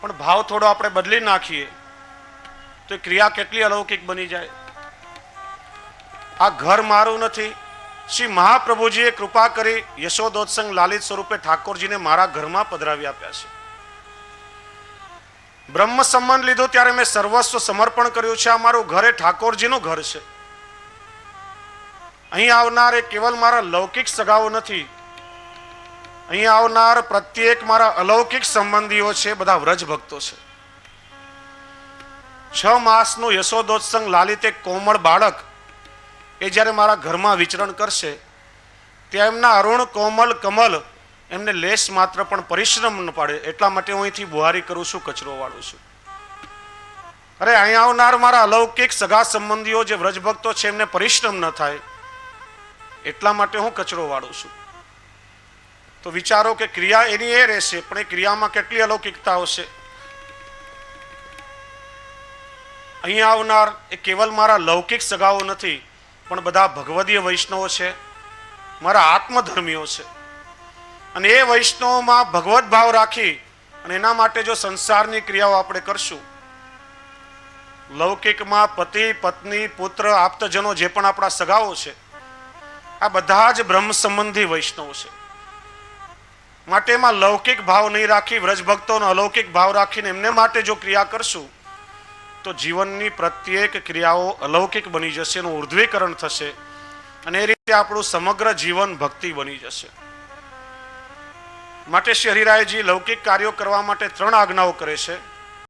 પણ ભાવ થોડો આપણે બદલી નાખીએ તો ક્રિયા કેટલી અલૌકિક બની જાય। આ ઘર મારું નથી, શ્રી મહાપ્રભુજીએ કૃપા કરી યશોદોત્સંગ લાલિત સ્વરૂપે ઠાકોરજીને મારા ઘરમાં પધરાવી આપ્યા છે। બ્રહ્મ સંબંધ લીધો ત્યારે મેં સર્વસ્વ સમર્પણ કર્યું છે। આ મારું ઘર એ ઠાકોરજીનું ઘર છે। અહીં આવનાર એ કેવલ મારા લૌકિક સગાઓ નથી, અહીં આવનાર પ્રત્યેક મારા અલૌકિક સંબંધીઓ છે, બધા વ્રજ ભક્તો છે। 6 માસનું યશોદોત્સંગ લાલિત એક કોમળ બાળક એ જ્યારે મારા ઘરમાં વિચરણ કરશે ત્યાં એમના અરુણ કોમલ કમલ એમને લેશ માત્ર પણ પરિશ્રમ ન પાડે, એટલા માટે હું અહીંથી બુહારી કરું છું, કચરો વાળું છું। અરે અહીં આવનાર મારા અલૌકિક સગા સંબંધીઓ જે વ્રજ ભક્તો છે એમને પરિશ્રમ ન થાય એટલા માટે હું કચરો વાળું છું। તો વિચારો કે ક્રિયા એની એ રહેશે, પણ એ ક્રિયામાં કેટલી અલૌકિકતા આવશે। અહીં આવનાર એ કેવલ મારા લૌકિક સગાઓ નથી, પણ બધા ભગવદીય વૈષ્ણવો છે, મારા આત્મધર્મીઓ છે। અને એ વૈષ્ણવોમાં ભગવત ભાવ રાખી અને એના માટે જો સંસારની ક્રિયાઓ આપણે કરશું, લૌકિકમાં પતિ પત્ની પુત્ર આપ્તજનો જે પણ આપણા સગાઓ છે આ બધા જ બ્રહ્મ સંબંધી વૈષ્ણવો છે। માટે એમાં લૌકિક ભાવ નહીં રાખી વ્રજ ભક્તોનો અલૌકિક ભાવ રાખીને એમને માટે જો ક્રિયા કરશું તો જીવનની પ્રત્યેક ક્રિયાઓ અલૌકિક બની જશે, એનું ઉર્ધ્વીકરણ થશે અને એ રીતે આપણું સમગ્ર જીવન ભક્તિ બની જશે। માટે શ્રી હરિરાયજી લૌકિક કાર્યો કરવા માટે 3 આજ્ઞાઓ કરે છે।